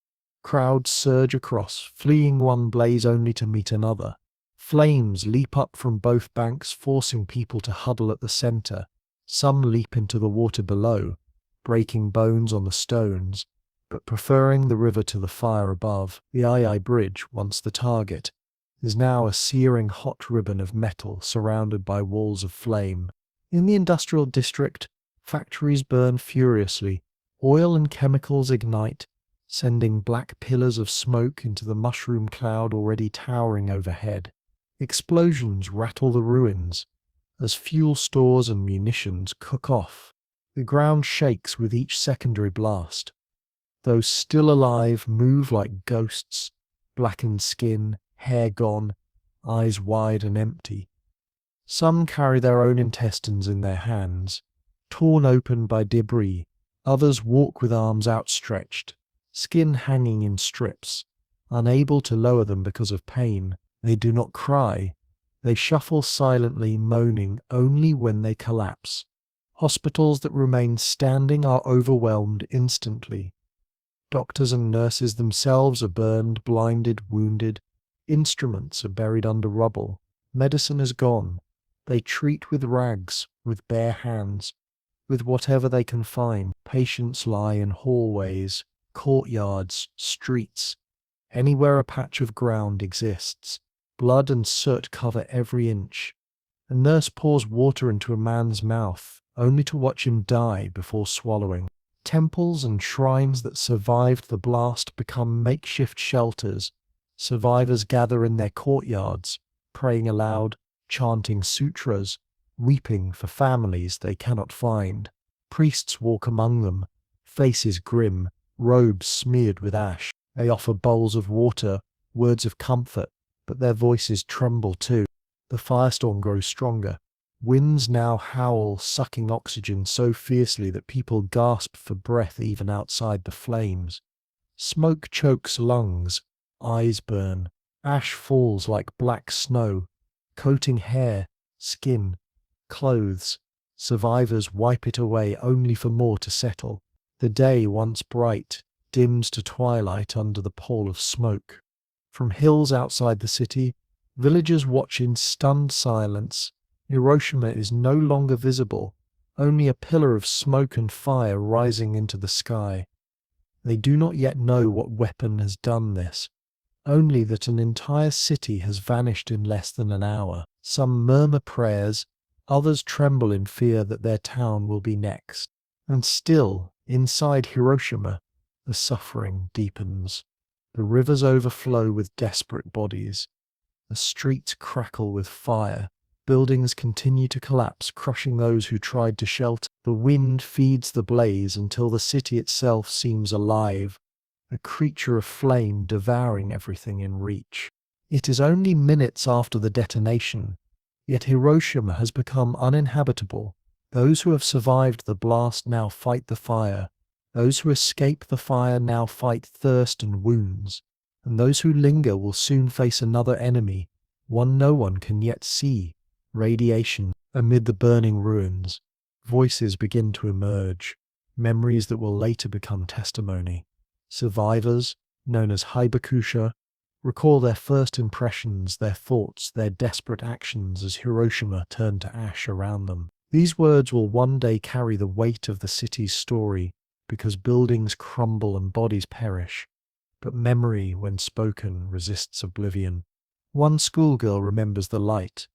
Crowds surge across, fleeing one blaze only to meet another. Flames leap up from both banks, forcing people to huddle at the center. Some leap into the water below, breaking bones on the stones, but preferring the river to the fire above. The II Bridge, once the target, is now a searing hot ribbon of metal surrounded by walls of flame. In the industrial district, factories burn furiously. Oil and chemicals ignite, sending black pillars of smoke into the mushroom cloud already towering overhead. Explosions rattle the ruins as fuel stores and munitions cook off. The ground shakes with each secondary blast. Those still alive move like ghosts, blackened skin, hair gone, eyes wide and empty. Some carry their own intestines in their hands, torn open by debris. Others walk with arms outstretched, skin hanging in strips, unable to lower them because of pain. They do not cry. They shuffle silently, moaning only when they collapse. Hospitals that remain standing are overwhelmed instantly. Doctors and nurses themselves are burned, blinded, wounded. Instruments are buried under rubble. Medicine is gone. They treat with rags, with bare hands, with whatever they can find. Patients lie in hallways, courtyards, streets, anywhere a patch of ground exists. Blood and soot cover every inch. A nurse pours water into a man's mouth, only to watch him die before swallowing. Temples and shrines that survived the blast become makeshift shelters. Survivors gather in their courtyards, praying aloud, chanting sutras, weeping for families they cannot find. Priests walk among them, faces grim, robes smeared with ash. They offer bowls of water, words of comfort, but their voices tremble too. The firestorm grows stronger. Winds now howl, sucking oxygen so fiercely that people gasp for breath even outside the flames. Smoke chokes lungs, eyes burn, ash falls like black snow, coating hair, skin, clothes. Survivors wipe it away only for more to settle. The day, once bright, dims to twilight under the pall of smoke. From hills outside the city, villagers watch in stunned silence. Hiroshima is no longer visible, only a pillar of smoke and fire rising into the sky. They do not yet know what weapon has done this, only that an entire city has vanished in less than an hour. Some murmur prayers, others tremble in fear that their town will be next. And still, inside Hiroshima, the suffering deepens. The rivers overflow with desperate bodies. The streets crackle with fire. Buildings continue to collapse, crushing those who tried to shelter. The wind feeds the blaze until the city itself seems alive, a creature of flame devouring everything in reach. It is only minutes after the detonation, yet Hiroshima has become uninhabitable. Those who have survived the blast now fight the fire. Those who escape the fire now fight thirst and wounds. And those who linger will soon face another enemy, one no one can yet see. Radiation. Amid the burning ruins, voices begin to emerge, memories that will later become testimony. Survivors, known as hibakusha, recall their first impressions, their thoughts, their desperate actions as Hiroshima turned to ash around them. These words will one day carry the weight of the city's story, because buildings crumble and bodies perish. But memory, when spoken, resists oblivion. One schoolgirl remembers the light.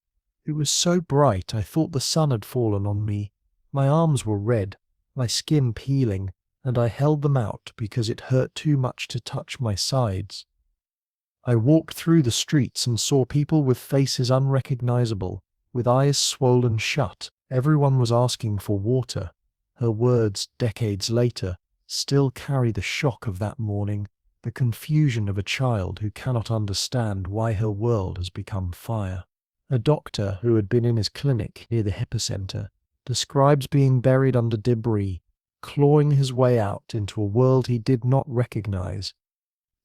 It was so bright I thought the sun had fallen on me. My arms were red, my skin peeling, and I held them out because it hurt too much to touch my sides. I walked through the streets and saw people with faces unrecognizable, with eyes swollen shut. Everyone was asking for water. Her words, decades later, still carry the shock of that morning, the confusion of a child who cannot understand why her world has become fire. A doctor who had been in his clinic near the epicenter describes being buried under debris, clawing his way out into a world he did not recognize.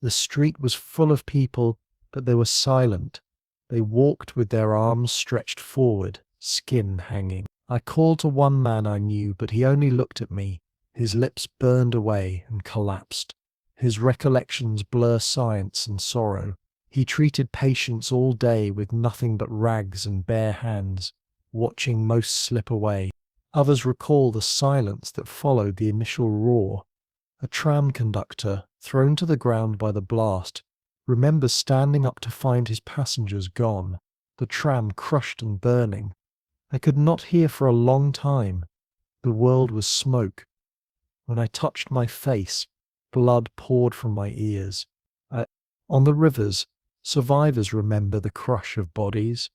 The street was full of people, but they were silent. They walked with their arms stretched forward, skin hanging. I called to one man I knew, but he only looked at me. His lips burned away and collapsed. His recollections blur science and sorrow. He treated patients all day with nothing but rags and bare hands, watching most slip away. Others recall the silence that followed the initial roar. A tram conductor, thrown to the ground by the blast, remembers standing up to find his passengers gone, the tram crushed and burning. I could not hear for a long time. The world was smoke. When I touched my face, blood poured from my ears. On the rivers, survivors remember the crush of bodies.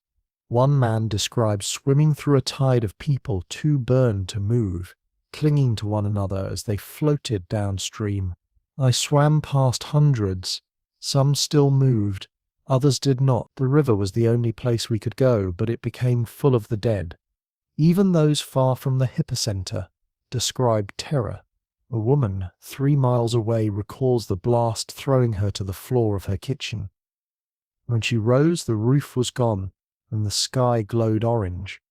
One man describes swimming through a tide of people too burned to move, clinging to one another as they floated downstream. I swam past hundreds. Some still moved, others did not. The river was the only place we could go, but it became full of the dead. Even those far from the epicenter described terror. A woman 3 miles away recalls the blast throwing her to the floor of her kitchen. When she rose, the roof was gone, and the sky glowed orange.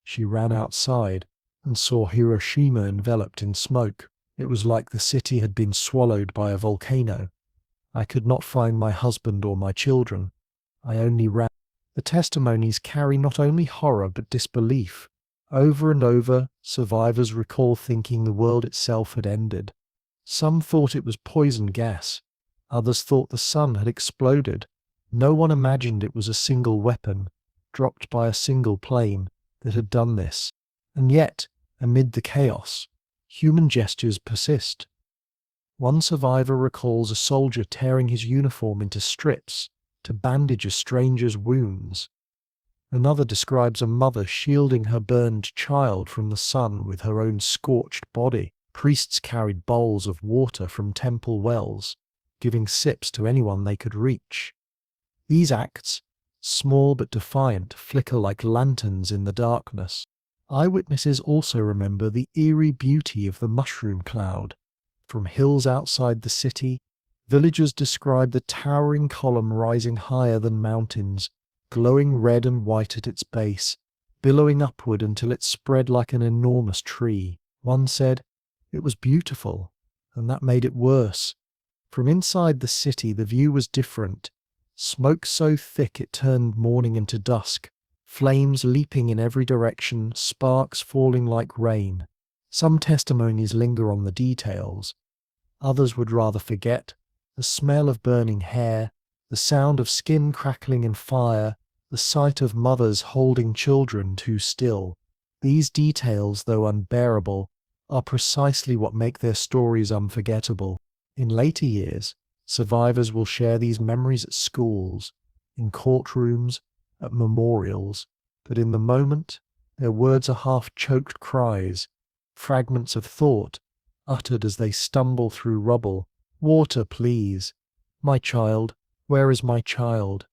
She ran outside and saw Hiroshima enveloped in smoke. It was like the city had been swallowed by a volcano. I could not find my husband or my children. I only ran. The testimonies carry not only horror but disbelief. Over and over, survivors recall thinking the world itself had ended. Some thought it was poison gas. Others thought the sun had exploded. No one imagined it was a single weapon, dropped by a single plane, that had done this. And yet, amid the chaos, human gestures persist. One survivor recalls a soldier tearing his uniform into strips to bandage a stranger's wounds. Another describes a mother shielding her burned child from the sun with her own scorched body. Priests carried bowls of water from temple wells, giving sips to anyone they could reach. These acts, small but defiant, flicker like lanterns in the darkness. Eyewitnesses also remember the eerie beauty of the mushroom cloud. From hills outside the city, villagers describe the towering column rising higher than mountains, glowing red and white at its base, billowing upward until it spread like an enormous tree. One said, "It was beautiful, and that made it worse." From inside the city the view was different. Smoke so thick it turned morning into dusk, flames leaping in every direction, sparks falling like rain. Some testimonies linger on the details. Others would rather forget. The smell of burning hair, the sound of skin crackling in fire, the sight of mothers holding children too still. These details, though unbearable, are precisely what make their stories unforgettable. In later years, survivors will share these memories at schools, in courtrooms, at memorials, but in the moment, their words are half-choked cries, fragments of thought, uttered as they stumble through rubble. "Water, please. My child, where is my child?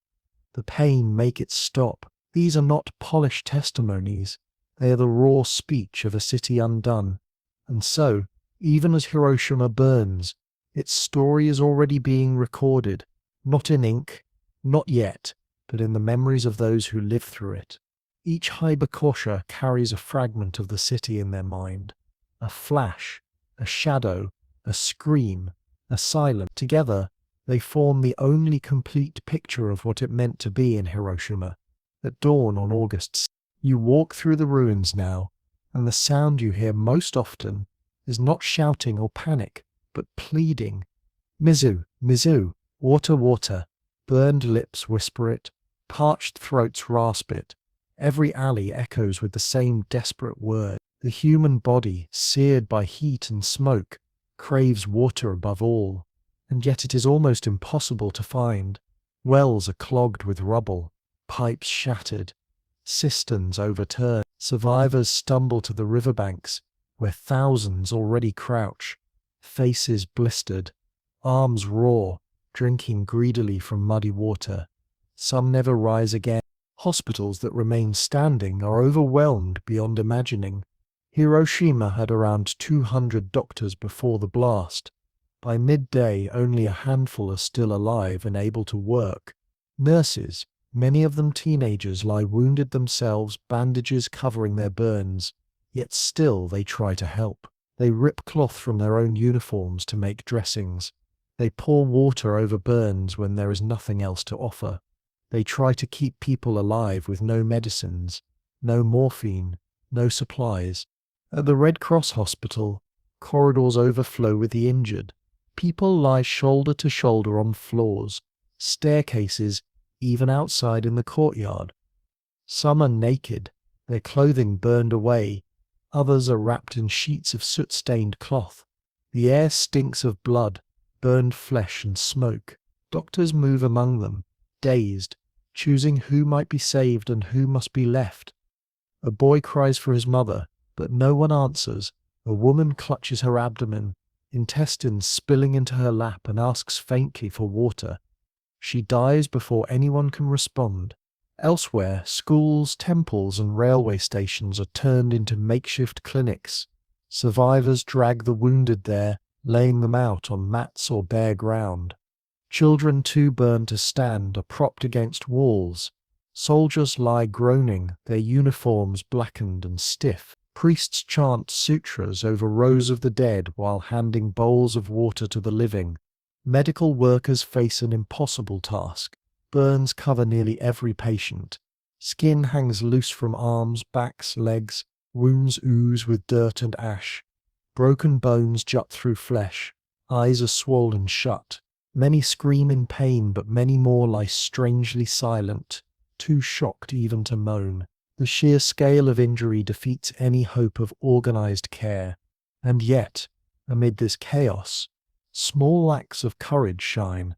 The pain, make it stop." These are not polished testimonies. They are the raw speech of a city undone. And so, even as Hiroshima burns, its story is already being recorded, not in ink, not yet, but in the memories of those who lived through it. Each Haibakosha carries a fragment of the city in their mind. A flash, a shadow, a scream, a silence. Together, they form the only complete picture of what it meant to be in Hiroshima. At dawn on August 6th, you walk through the ruins now, and the sound you hear most often is not shouting or panic, but pleading. "Mizu, Mizu, water, water." Burned lips whisper it, parched throats rasp it. Every alley echoes with the same desperate word. The human body, seared by heat and smoke, craves water above all, and yet it is almost impossible to find. Wells are clogged with rubble, pipes shattered, cisterns overturned. Survivors stumble to the riverbanks, where thousands already crouch, faces blistered, arms raw, drinking greedily from muddy water. Some never rise again. Hospitals that remain standing are overwhelmed beyond imagining. Hiroshima had around 200 doctors before the blast. By midday, only a handful are still alive and able to work. Nurses, many of them teenagers, lie wounded themselves, bandages covering their burns. Yet still they try to help. They rip cloth from their own uniforms to make dressings. They pour water over burns when there is nothing else to offer. They try to keep people alive with no medicines, no morphine, no supplies. At the Red Cross hospital, corridors overflow with the injured. People lie shoulder to shoulder on floors, staircases, even outside in the courtyard. Some are naked, their clothing burned away. Others are wrapped in sheets of soot-stained cloth. The air stinks of blood, burned flesh and smoke. Doctors move among them, dazed, choosing who might be saved and who must be left. A boy cries for his mother, but no one answers. A woman clutches her abdomen, intestines spilling into her lap, and asks faintly for water. She dies before anyone can respond. Elsewhere, schools, temples, and railway stations are turned into makeshift clinics. Survivors drag the wounded there, laying them out on mats or bare ground. Children too burned to stand are propped against walls. Soldiers lie groaning, their uniforms blackened and stiff. Priests chant sutras over rows of the dead while handing bowls of water to the living. Medical workers face an impossible task. Burns cover nearly every patient. Skin hangs loose from arms, backs, legs. Wounds ooze with dirt and ash. Broken bones jut through flesh. Eyes are swollen shut. Many scream in pain, but many more lie strangely silent, too shocked even to moan. The sheer scale of injury defeats any hope of organized care. And yet, amid this chaos, small acts of courage shine.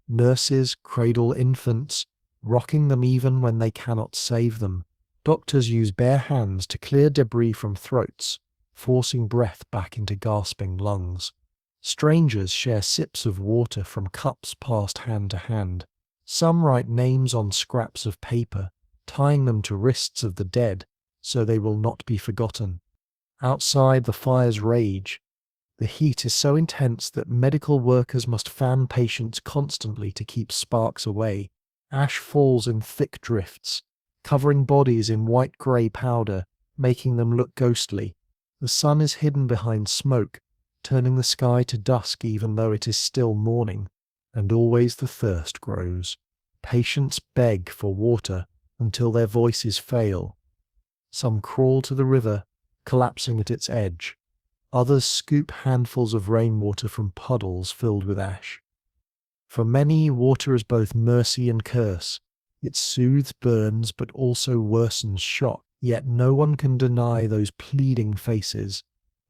Nurses cradle infants, rocking them even when they cannot save them. Doctors use bare hands to clear debris from throats, forcing breath back into gasping lungs. Strangers share sips of water from cups passed hand to hand. Some write names on scraps of paper, tying them to wrists of the dead so they will not be forgotten. Outside, the fires rage. The heat is so intense that medical workers must fan patients constantly to keep sparks away. Ash falls in thick drifts, covering bodies in white-grey powder, making them look ghostly. The sun is hidden behind smoke, turning the sky to dusk even though it is still morning. And always the thirst grows. Patients beg for water until their voices fail. Some crawl to the river, collapsing at its edge. Others scoop handfuls of rainwater from puddles filled with ash. For many, water is both mercy and curse. It soothes burns but also worsens shock. Yet no one can deny those pleading faces.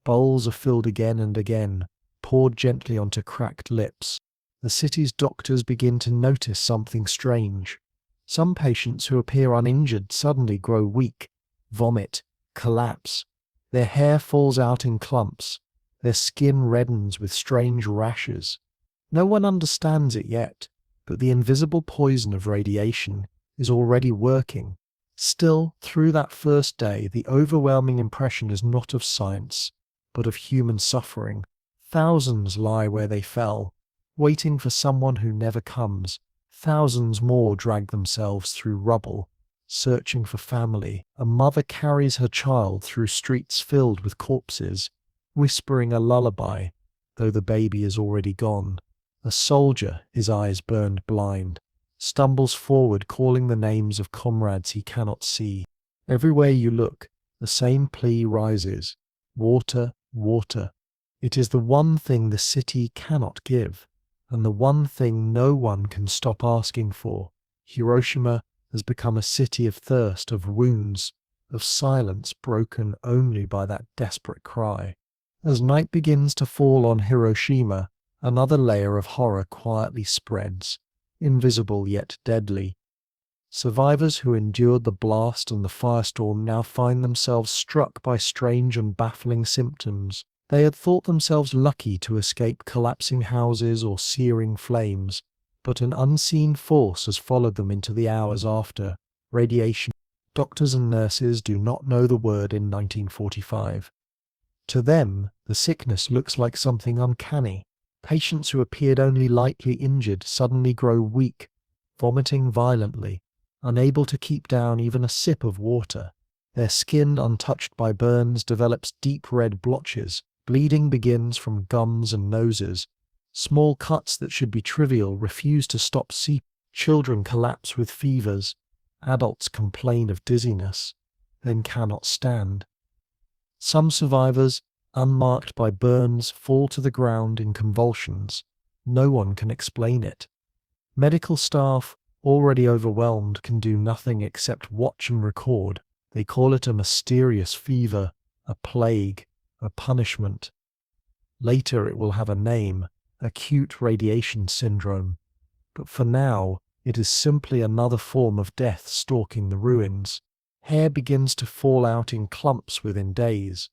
Bowls are filled again and again, poured gently onto cracked lips. The city's doctors begin to notice something strange. Some patients who appear uninjured suddenly grow weak, vomit, collapse. Their hair falls out in clumps. Their skin reddens with strange rashes. No one understands it yet, but the invisible poison of radiation is already working. Still, through that first day, the overwhelming impression is not of science, but of human suffering. Thousands lie where they fell, waiting for someone who never comes. Thousands more drag themselves through rubble, searching for family. A mother carries her child through streets filled with corpses, whispering a lullaby, though the baby is already gone. A soldier, his eyes burned blind, stumbles forward calling the names of comrades he cannot see. Everywhere you look, the same plea rises. Water, water. It is the one thing the city cannot give, and the one thing no one can stop asking for. Hiroshima has become a city of thirst, of wounds, of silence broken only by that desperate cry. As night begins to fall on Hiroshima, another layer of horror quietly spreads, invisible yet deadly. Survivors who endured the blast and the firestorm now find themselves struck by strange and baffling symptoms. They had thought themselves lucky to escape collapsing houses or searing flames, but an unseen force has followed them into the hours after. Radiation. Doctors and nurses do not know the word in 1945. To them, the sickness looks like something uncanny. Patients who appeared only lightly injured suddenly grow weak, vomiting violently, unable to keep down even a sip of water. Their skin, untouched by burns, develops deep red blotches. Bleeding begins from gums and noses. Small cuts that should be trivial refuse to stop seeping. Children collapse with fevers. Adults complain of dizziness, then cannot stand. Some survivors, unmarked by burns, fall to the ground in convulsions. No one can explain it. Medical staff, already overwhelmed, can do nothing except watch and record. They call it a mysterious fever, a plague, a punishment. Later it will have a name, acute radiation syndrome. But for now, it is simply another form of death stalking the ruins. Hair begins to fall out in clumps within days.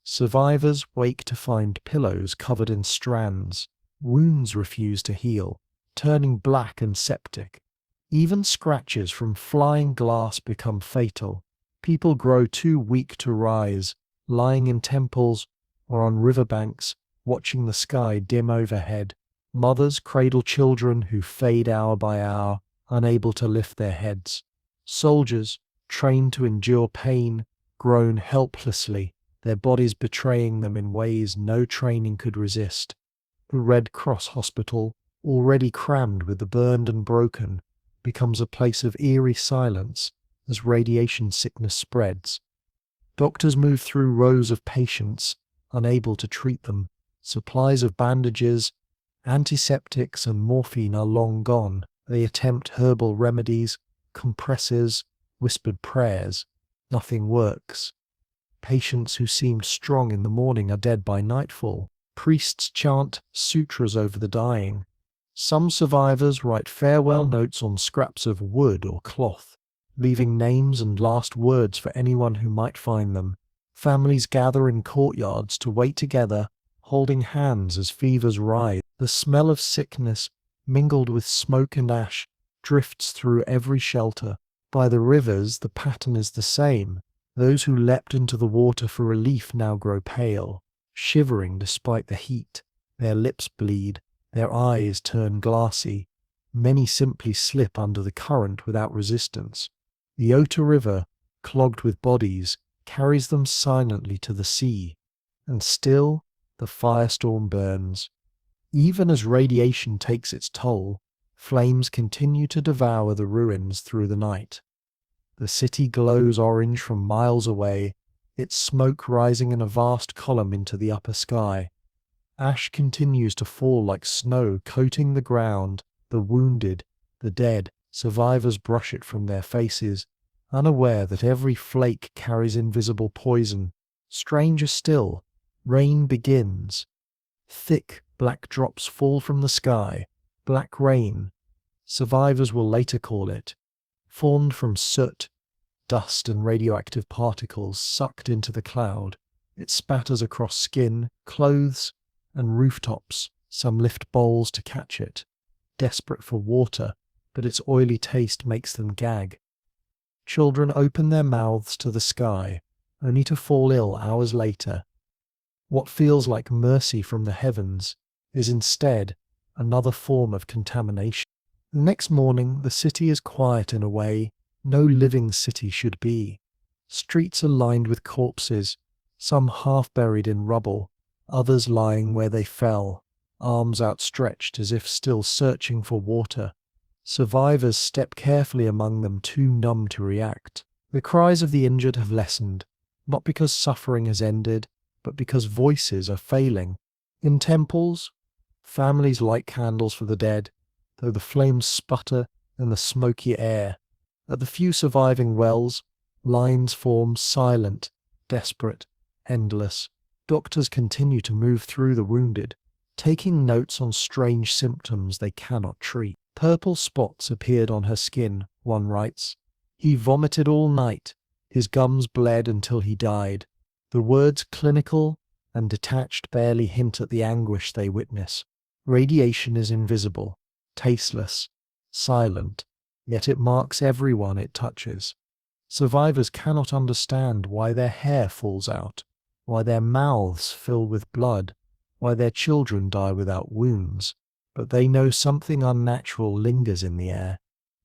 Survivors wake to find pillows covered in strands. Wounds refuse to heal, turning black and septic. Even scratches from flying glass become fatal. People grow too weak to rise, lying in temples or on riverbanks, watching the sky dim overhead. Mothers cradle children who fade hour by hour, unable to lift their heads. Soldiers, trained to endure pain, groan helplessly, their bodies betraying them in ways no training could resist. The Red Cross hospital, already crammed with the burned and broken, becomes a place of eerie silence as radiation sickness spreads. Doctors move through rows of patients, unable to treat them. Supplies of bandages, antiseptics, and morphine are long gone. They attempt herbal remedies, compresses, whispered prayers. Nothing works. Patients who seemed strong in the morning are dead by nightfall. Priests chant sutras over the dying. Some survivors write farewell notes on scraps of wood or cloth, leaving names and last words for anyone who might find them. Families gather in courtyards to wait together, holding hands as fevers rise. The smell of sickness, mingled with smoke and ash, drifts through every shelter. By the rivers, the pattern is the same. Those who leapt into the water for relief now grow pale, shivering despite the heat. Their lips bleed, their eyes turn glassy. Many simply slip under the current without resistance. The Ota River, clogged with bodies, carries them silently to the sea. And still, the firestorm burns. Even as radiation takes its toll, flames continue to devour the ruins through the night. The city glows orange from miles away, its smoke rising in a vast column into the upper sky. Ash continues to fall like snow, coating the ground. The wounded, the dead, survivors brush it from their faces, unaware that every flake carries invisible poison. Stranger still, rain begins. Thick, black drops fall from the sky. Black rain, survivors will later call it, formed from soot, dust and radioactive particles sucked into the cloud. It spatters across skin, clothes, and rooftops. Some lift bowls to catch it, desperate for water, but its oily taste makes them gag. Children open their mouths to the sky, only to fall ill hours later. What feels like mercy from the heavens is instead another form of contamination. The next morning, the city is quiet in a way no living city should be. Streets are lined with corpses, some half buried in rubble, others lying where they fell, arms outstretched as if still searching for water. Survivors step carefully among them, too numb to react. The cries of the injured have lessened, not because suffering has ended, but because voices are failing. In temples, families light candles for the dead, though the flames sputter in the smoky air. At the few surviving wells, lines form, silent, desperate, endless. Doctors continue to move through the wounded, taking notes on strange symptoms they cannot treat. Purple spots appeared on her skin, one writes. He vomited all night. His gums bled until he died. The words clinical and detached barely hint at the anguish they witness. Radiation is invisible, tasteless, silent, yet it marks everyone it touches. Survivors cannot understand why their hair falls out, why their mouths fill with blood, why their children die without wounds, but they know something unnatural lingers in the air,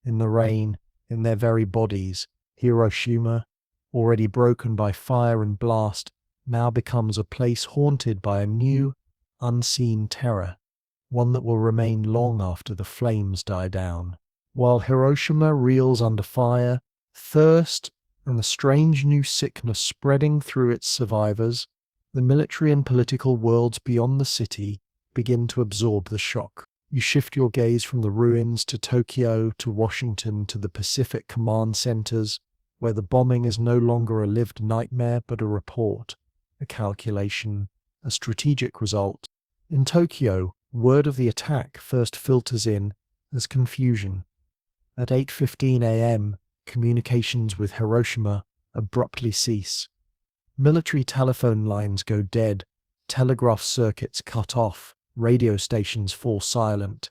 in the rain, in their very bodies. Hiroshima, already broken by fire and blast, now becomes a place haunted by a new, unseen terror, one that will remain long after the flames die down. While Hiroshima reels under fire, thirst, and the strange new sickness spreading through its survivors, the military and political worlds beyond the city begin to absorb the shock. You shift your gaze from the ruins to Tokyo, to Washington, to the Pacific command centers, where the bombing is no longer a lived nightmare but a report, a calculation, a strategic result. In Tokyo, word of the attack first filters in as confusion. At 8:15 a.m., communications with Hiroshima abruptly cease. Military telephone lines go dead, telegraph circuits cut off, radio stations fall silent.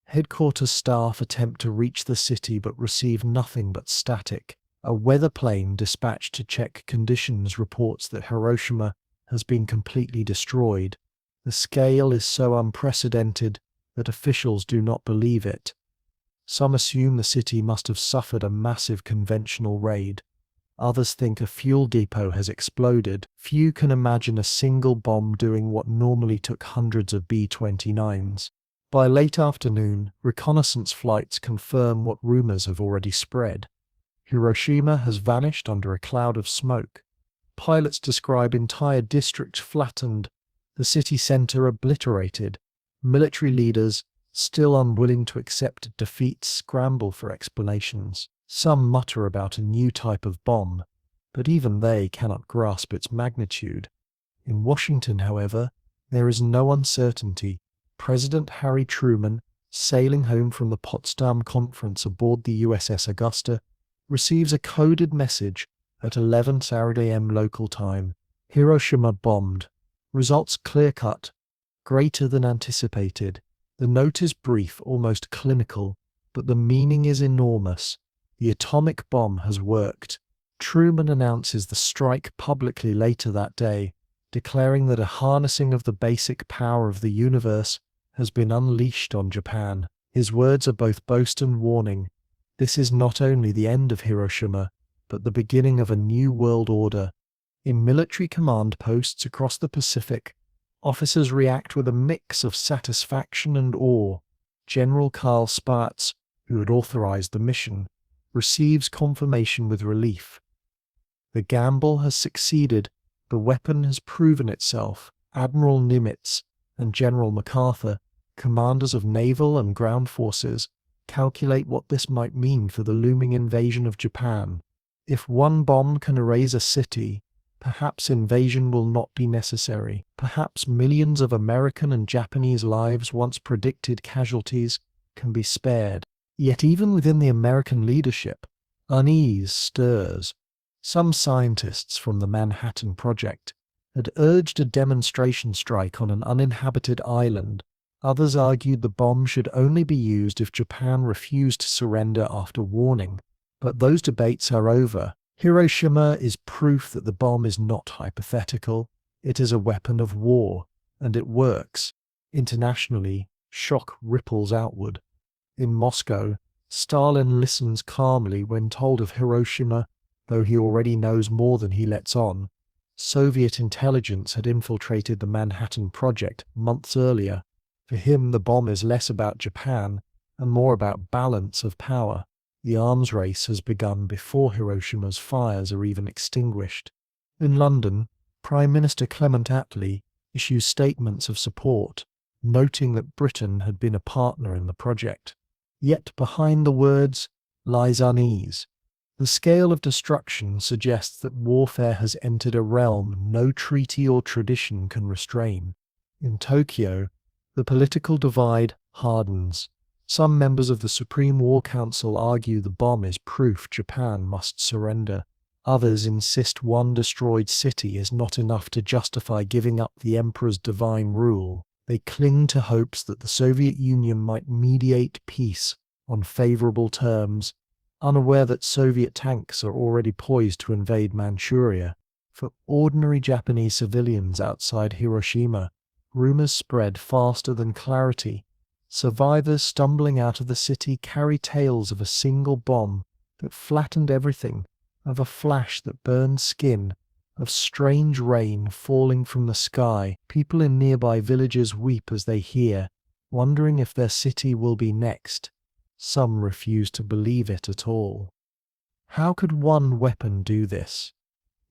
Headquarters staff attempt to reach the city but receive nothing but static. A weather plane dispatched to check conditions reports that Hiroshima has been completely destroyed. The scale is so unprecedented that officials do not believe it. Some assume the city must have suffered a massive conventional raid. Others think a fuel depot has exploded. Few can imagine a single bomb doing what normally took hundreds of B-29s. By late afternoon, reconnaissance flights confirm what rumors have already spread. Hiroshima has vanished under a cloud of smoke. Pilots describe entire districts flattened, the city center obliterated. Military leaders, still unwilling to accept defeat, scramble for explanations. Some mutter about a new type of bomb, but even they cannot grasp its magnitude. In Washington, however, there is no uncertainty. President Harry Truman, sailing home from the Potsdam Conference aboard the USS Augusta, receives a coded message at 11:30 a.m. local time. Hiroshima bombed. Results clear-cut, greater than anticipated. The note is brief, almost clinical, but the meaning is enormous. The atomic bomb has worked. Truman announces the strike publicly later that day, declaring that a harnessing of the basic power of the universe has been unleashed on Japan. His words are both boast and warning. This is not only the end of Hiroshima, but the beginning of a new world order. In military command posts across the Pacific, officers react with a mix of satisfaction and awe. General Karl Spaatz, who had authorized the mission, receives confirmation with relief. The gamble has succeeded. The weapon has proven itself. Admiral Nimitz and General MacArthur, commanders of naval and ground forces, calculate what this might mean for the looming invasion of Japan. If one bomb can erase a city, perhaps invasion will not be necessary. Perhaps millions of American and Japanese lives, once predicted casualties, can be spared. Yet even within the American leadership, unease stirs. Some scientists from the Manhattan Project had urged a demonstration strike on an uninhabited island. Others argued the bomb should only be used if Japan refused to surrender after warning. But those debates are over. Hiroshima is proof that the bomb is not hypothetical. It is a weapon of war, and it works. Internationally, shock ripples outward. In Moscow, Stalin listens calmly when told of Hiroshima, though he already knows more than he lets on. Soviet intelligence had infiltrated the Manhattan Project months earlier. For him, the bomb is less about Japan and more about balance of power. The arms race has begun before Hiroshima's fires are even extinguished. In London, Prime Minister Clement Attlee issues statements of support, noting that Britain had been a partner in the project. Yet behind the words lies unease. The scale of destruction suggests that warfare has entered a realm no treaty or tradition can restrain. In Tokyo, the political divide hardens. Some members of the Supreme War Council argue the bomb is proof Japan must surrender. Others insist one destroyed city is not enough to justify giving up the emperor's divine rule. They cling to hopes that the Soviet Union might mediate peace on favorable terms, unaware that Soviet tanks are already poised to invade Manchuria. For ordinary Japanese civilians outside Hiroshima, rumors spread faster than clarity. Survivors stumbling out of the city carry tales of a single bomb that flattened everything, of a flash that burned skin, of strange rain falling from the sky. People in nearby villages weep as they hear, wondering if their city will be next. Some refuse to believe it at all. How could one weapon do this?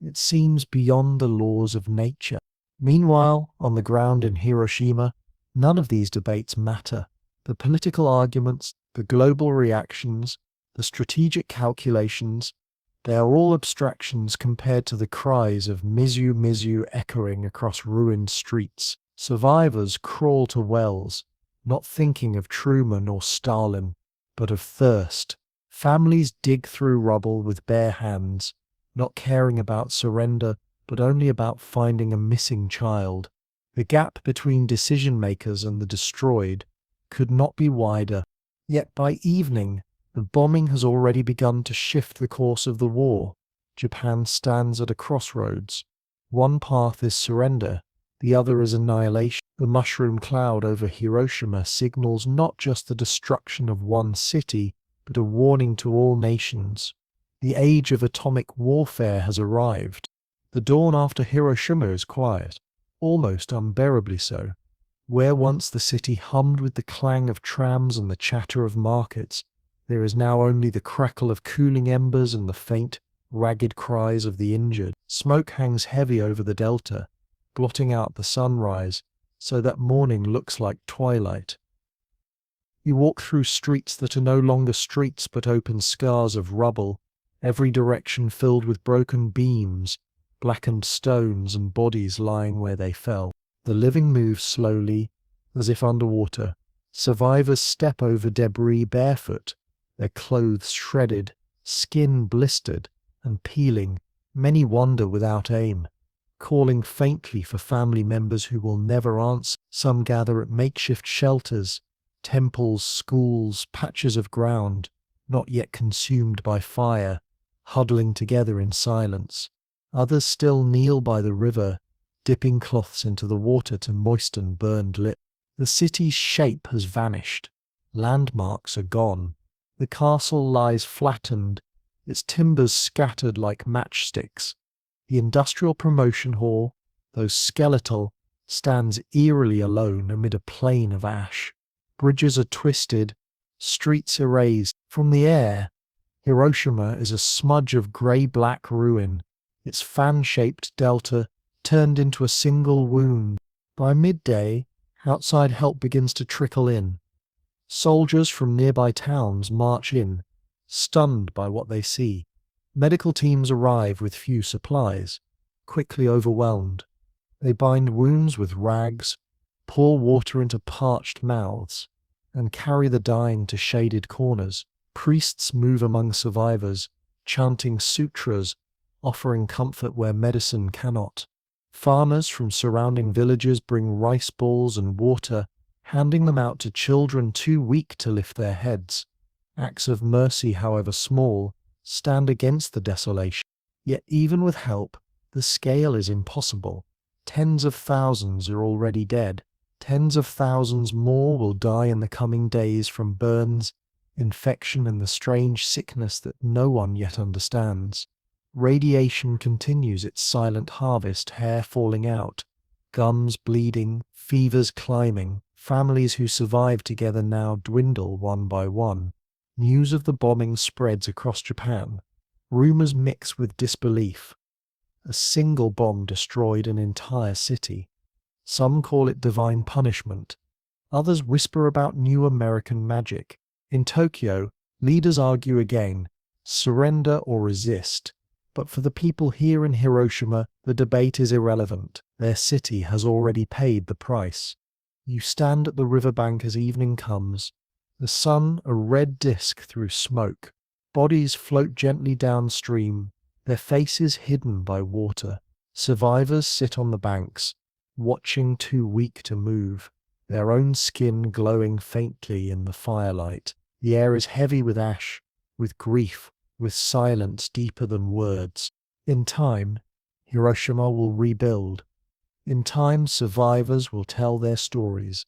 It seems beyond the laws of nature. Meanwhile, on the ground in Hiroshima, none of these debates matter. The political arguments, the global reactions, the strategic calculations, they are all abstractions compared to the cries of Mizu Mizu echoing across ruined streets. Survivors crawl to wells, not thinking of Truman or Stalin, but of thirst. Families dig through rubble with bare hands, not caring about surrender, but only about finding a missing child. The gap between decision-makers and the destroyed could not be wider. Yet by evening, the bombing has already begun to shift the course of the war. Japan stands at a crossroads. One path is surrender, the other is annihilation. The mushroom cloud over Hiroshima signals not just the destruction of one city, but a warning to all nations. The age of atomic warfare has arrived. The dawn after Hiroshima is quiet, almost unbearably so. Where once the city hummed with the clang of trams and the chatter of markets, there is now only the crackle of cooling embers and the faint, ragged cries of the injured. Smoke hangs heavy over the delta, blotting out the sunrise, so that morning looks like twilight. You walk through streets that are no longer streets but open scars of rubble, every direction filled with broken beams, blackened stones and bodies lying where they fell. The living move slowly, as if underwater. Survivors step over debris barefoot, their clothes shredded, skin blistered and peeling. Many wander without aim, calling faintly for family members who will never answer. Some gather at makeshift shelters, temples, schools, patches of ground, not yet consumed by fire, huddling together in silence. Others still kneel by the river, dipping cloths into the water to moisten burned lips. The city's shape has vanished. Landmarks are gone. The castle lies flattened, its timbers scattered like matchsticks. The industrial promotion hall, though skeletal, stands eerily alone amid a plain of ash. Bridges are twisted, streets erased. From the air, Hiroshima is a smudge of grey-black ruin, its fan-shaped delta turned into a single wound. By midday, outside help begins to trickle in. Soldiers from nearby towns march in, stunned by what they see. Medical teams arrive with few supplies, quickly overwhelmed. They bind wounds with rags, pour water into parched mouths, and carry the dying to shaded corners. Priests move among survivors, chanting sutras, offering comfort where medicine cannot. Farmers from surrounding villages bring rice balls and water, handing them out to children too weak to lift their heads. Acts of mercy, however small, stand against the desolation. Yet even with help, the scale is impossible. Tens of thousands are already dead. Tens of thousands more will die in the coming days from burns, infection, and the strange sickness that no one yet understands. Radiation continues its silent harvest, hair falling out, gums bleeding, fevers climbing. Families who survive together now dwindle one by one. News of the bombing spreads across Japan. Rumors mix with disbelief. A single bomb destroyed an entire city. Some call it divine punishment. Others whisper about new American magic. In Tokyo, leaders argue again, surrender or resist. But for the people here in Hiroshima, the debate is irrelevant. Their city has already paid the price. You stand at the riverbank as evening comes. The sun a red disk through smoke. Bodies float gently downstream, their faces hidden by water. Survivors sit on the banks, watching too weak to move, their own skin glowing faintly in the firelight. The air is heavy with ash, with grief, with silence deeper than words. In time, Hiroshima will rebuild. In time, survivors will tell their stories,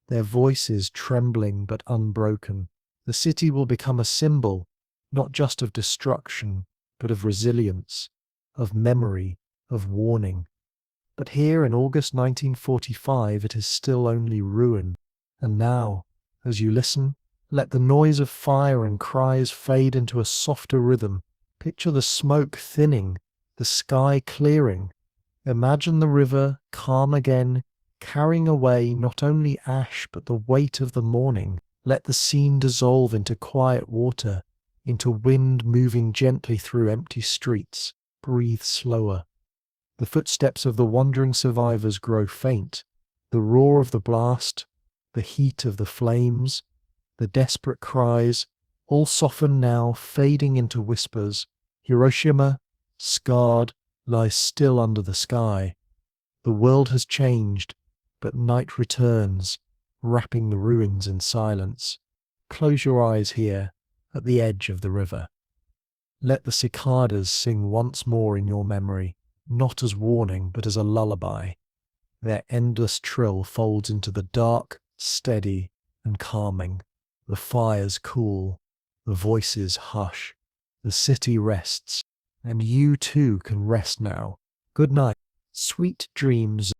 their voices trembling but unbroken. The city will become a symbol, not just of destruction, but of resilience, of memory, of warning. But here in August 1945, it is still only ruin. And now, as you listen, let the noise of fire and cries fade into a softer rhythm. Picture the smoke thinning, the sky clearing. Imagine the river, calm again, carrying away not only ash but the weight of the morning. Let the scene dissolve into quiet water, into wind moving gently through empty streets. Breathe slower. The footsteps of the wandering survivors grow faint. The roar of the blast, the heat of the flames, the desperate cries, all soften now, fading into whispers. Hiroshima, scarred, lies still under the sky. The world has changed, but night returns, wrapping the ruins in silence. Close your eyes here, at the edge of the river. Let the cicadas sing once more in your memory, not as warning, but as a lullaby. Their endless trill folds into the dark, steady, and calming. The fires cool, the voices hush. The city rests, and you too can rest now. Good night. Sweet dreams.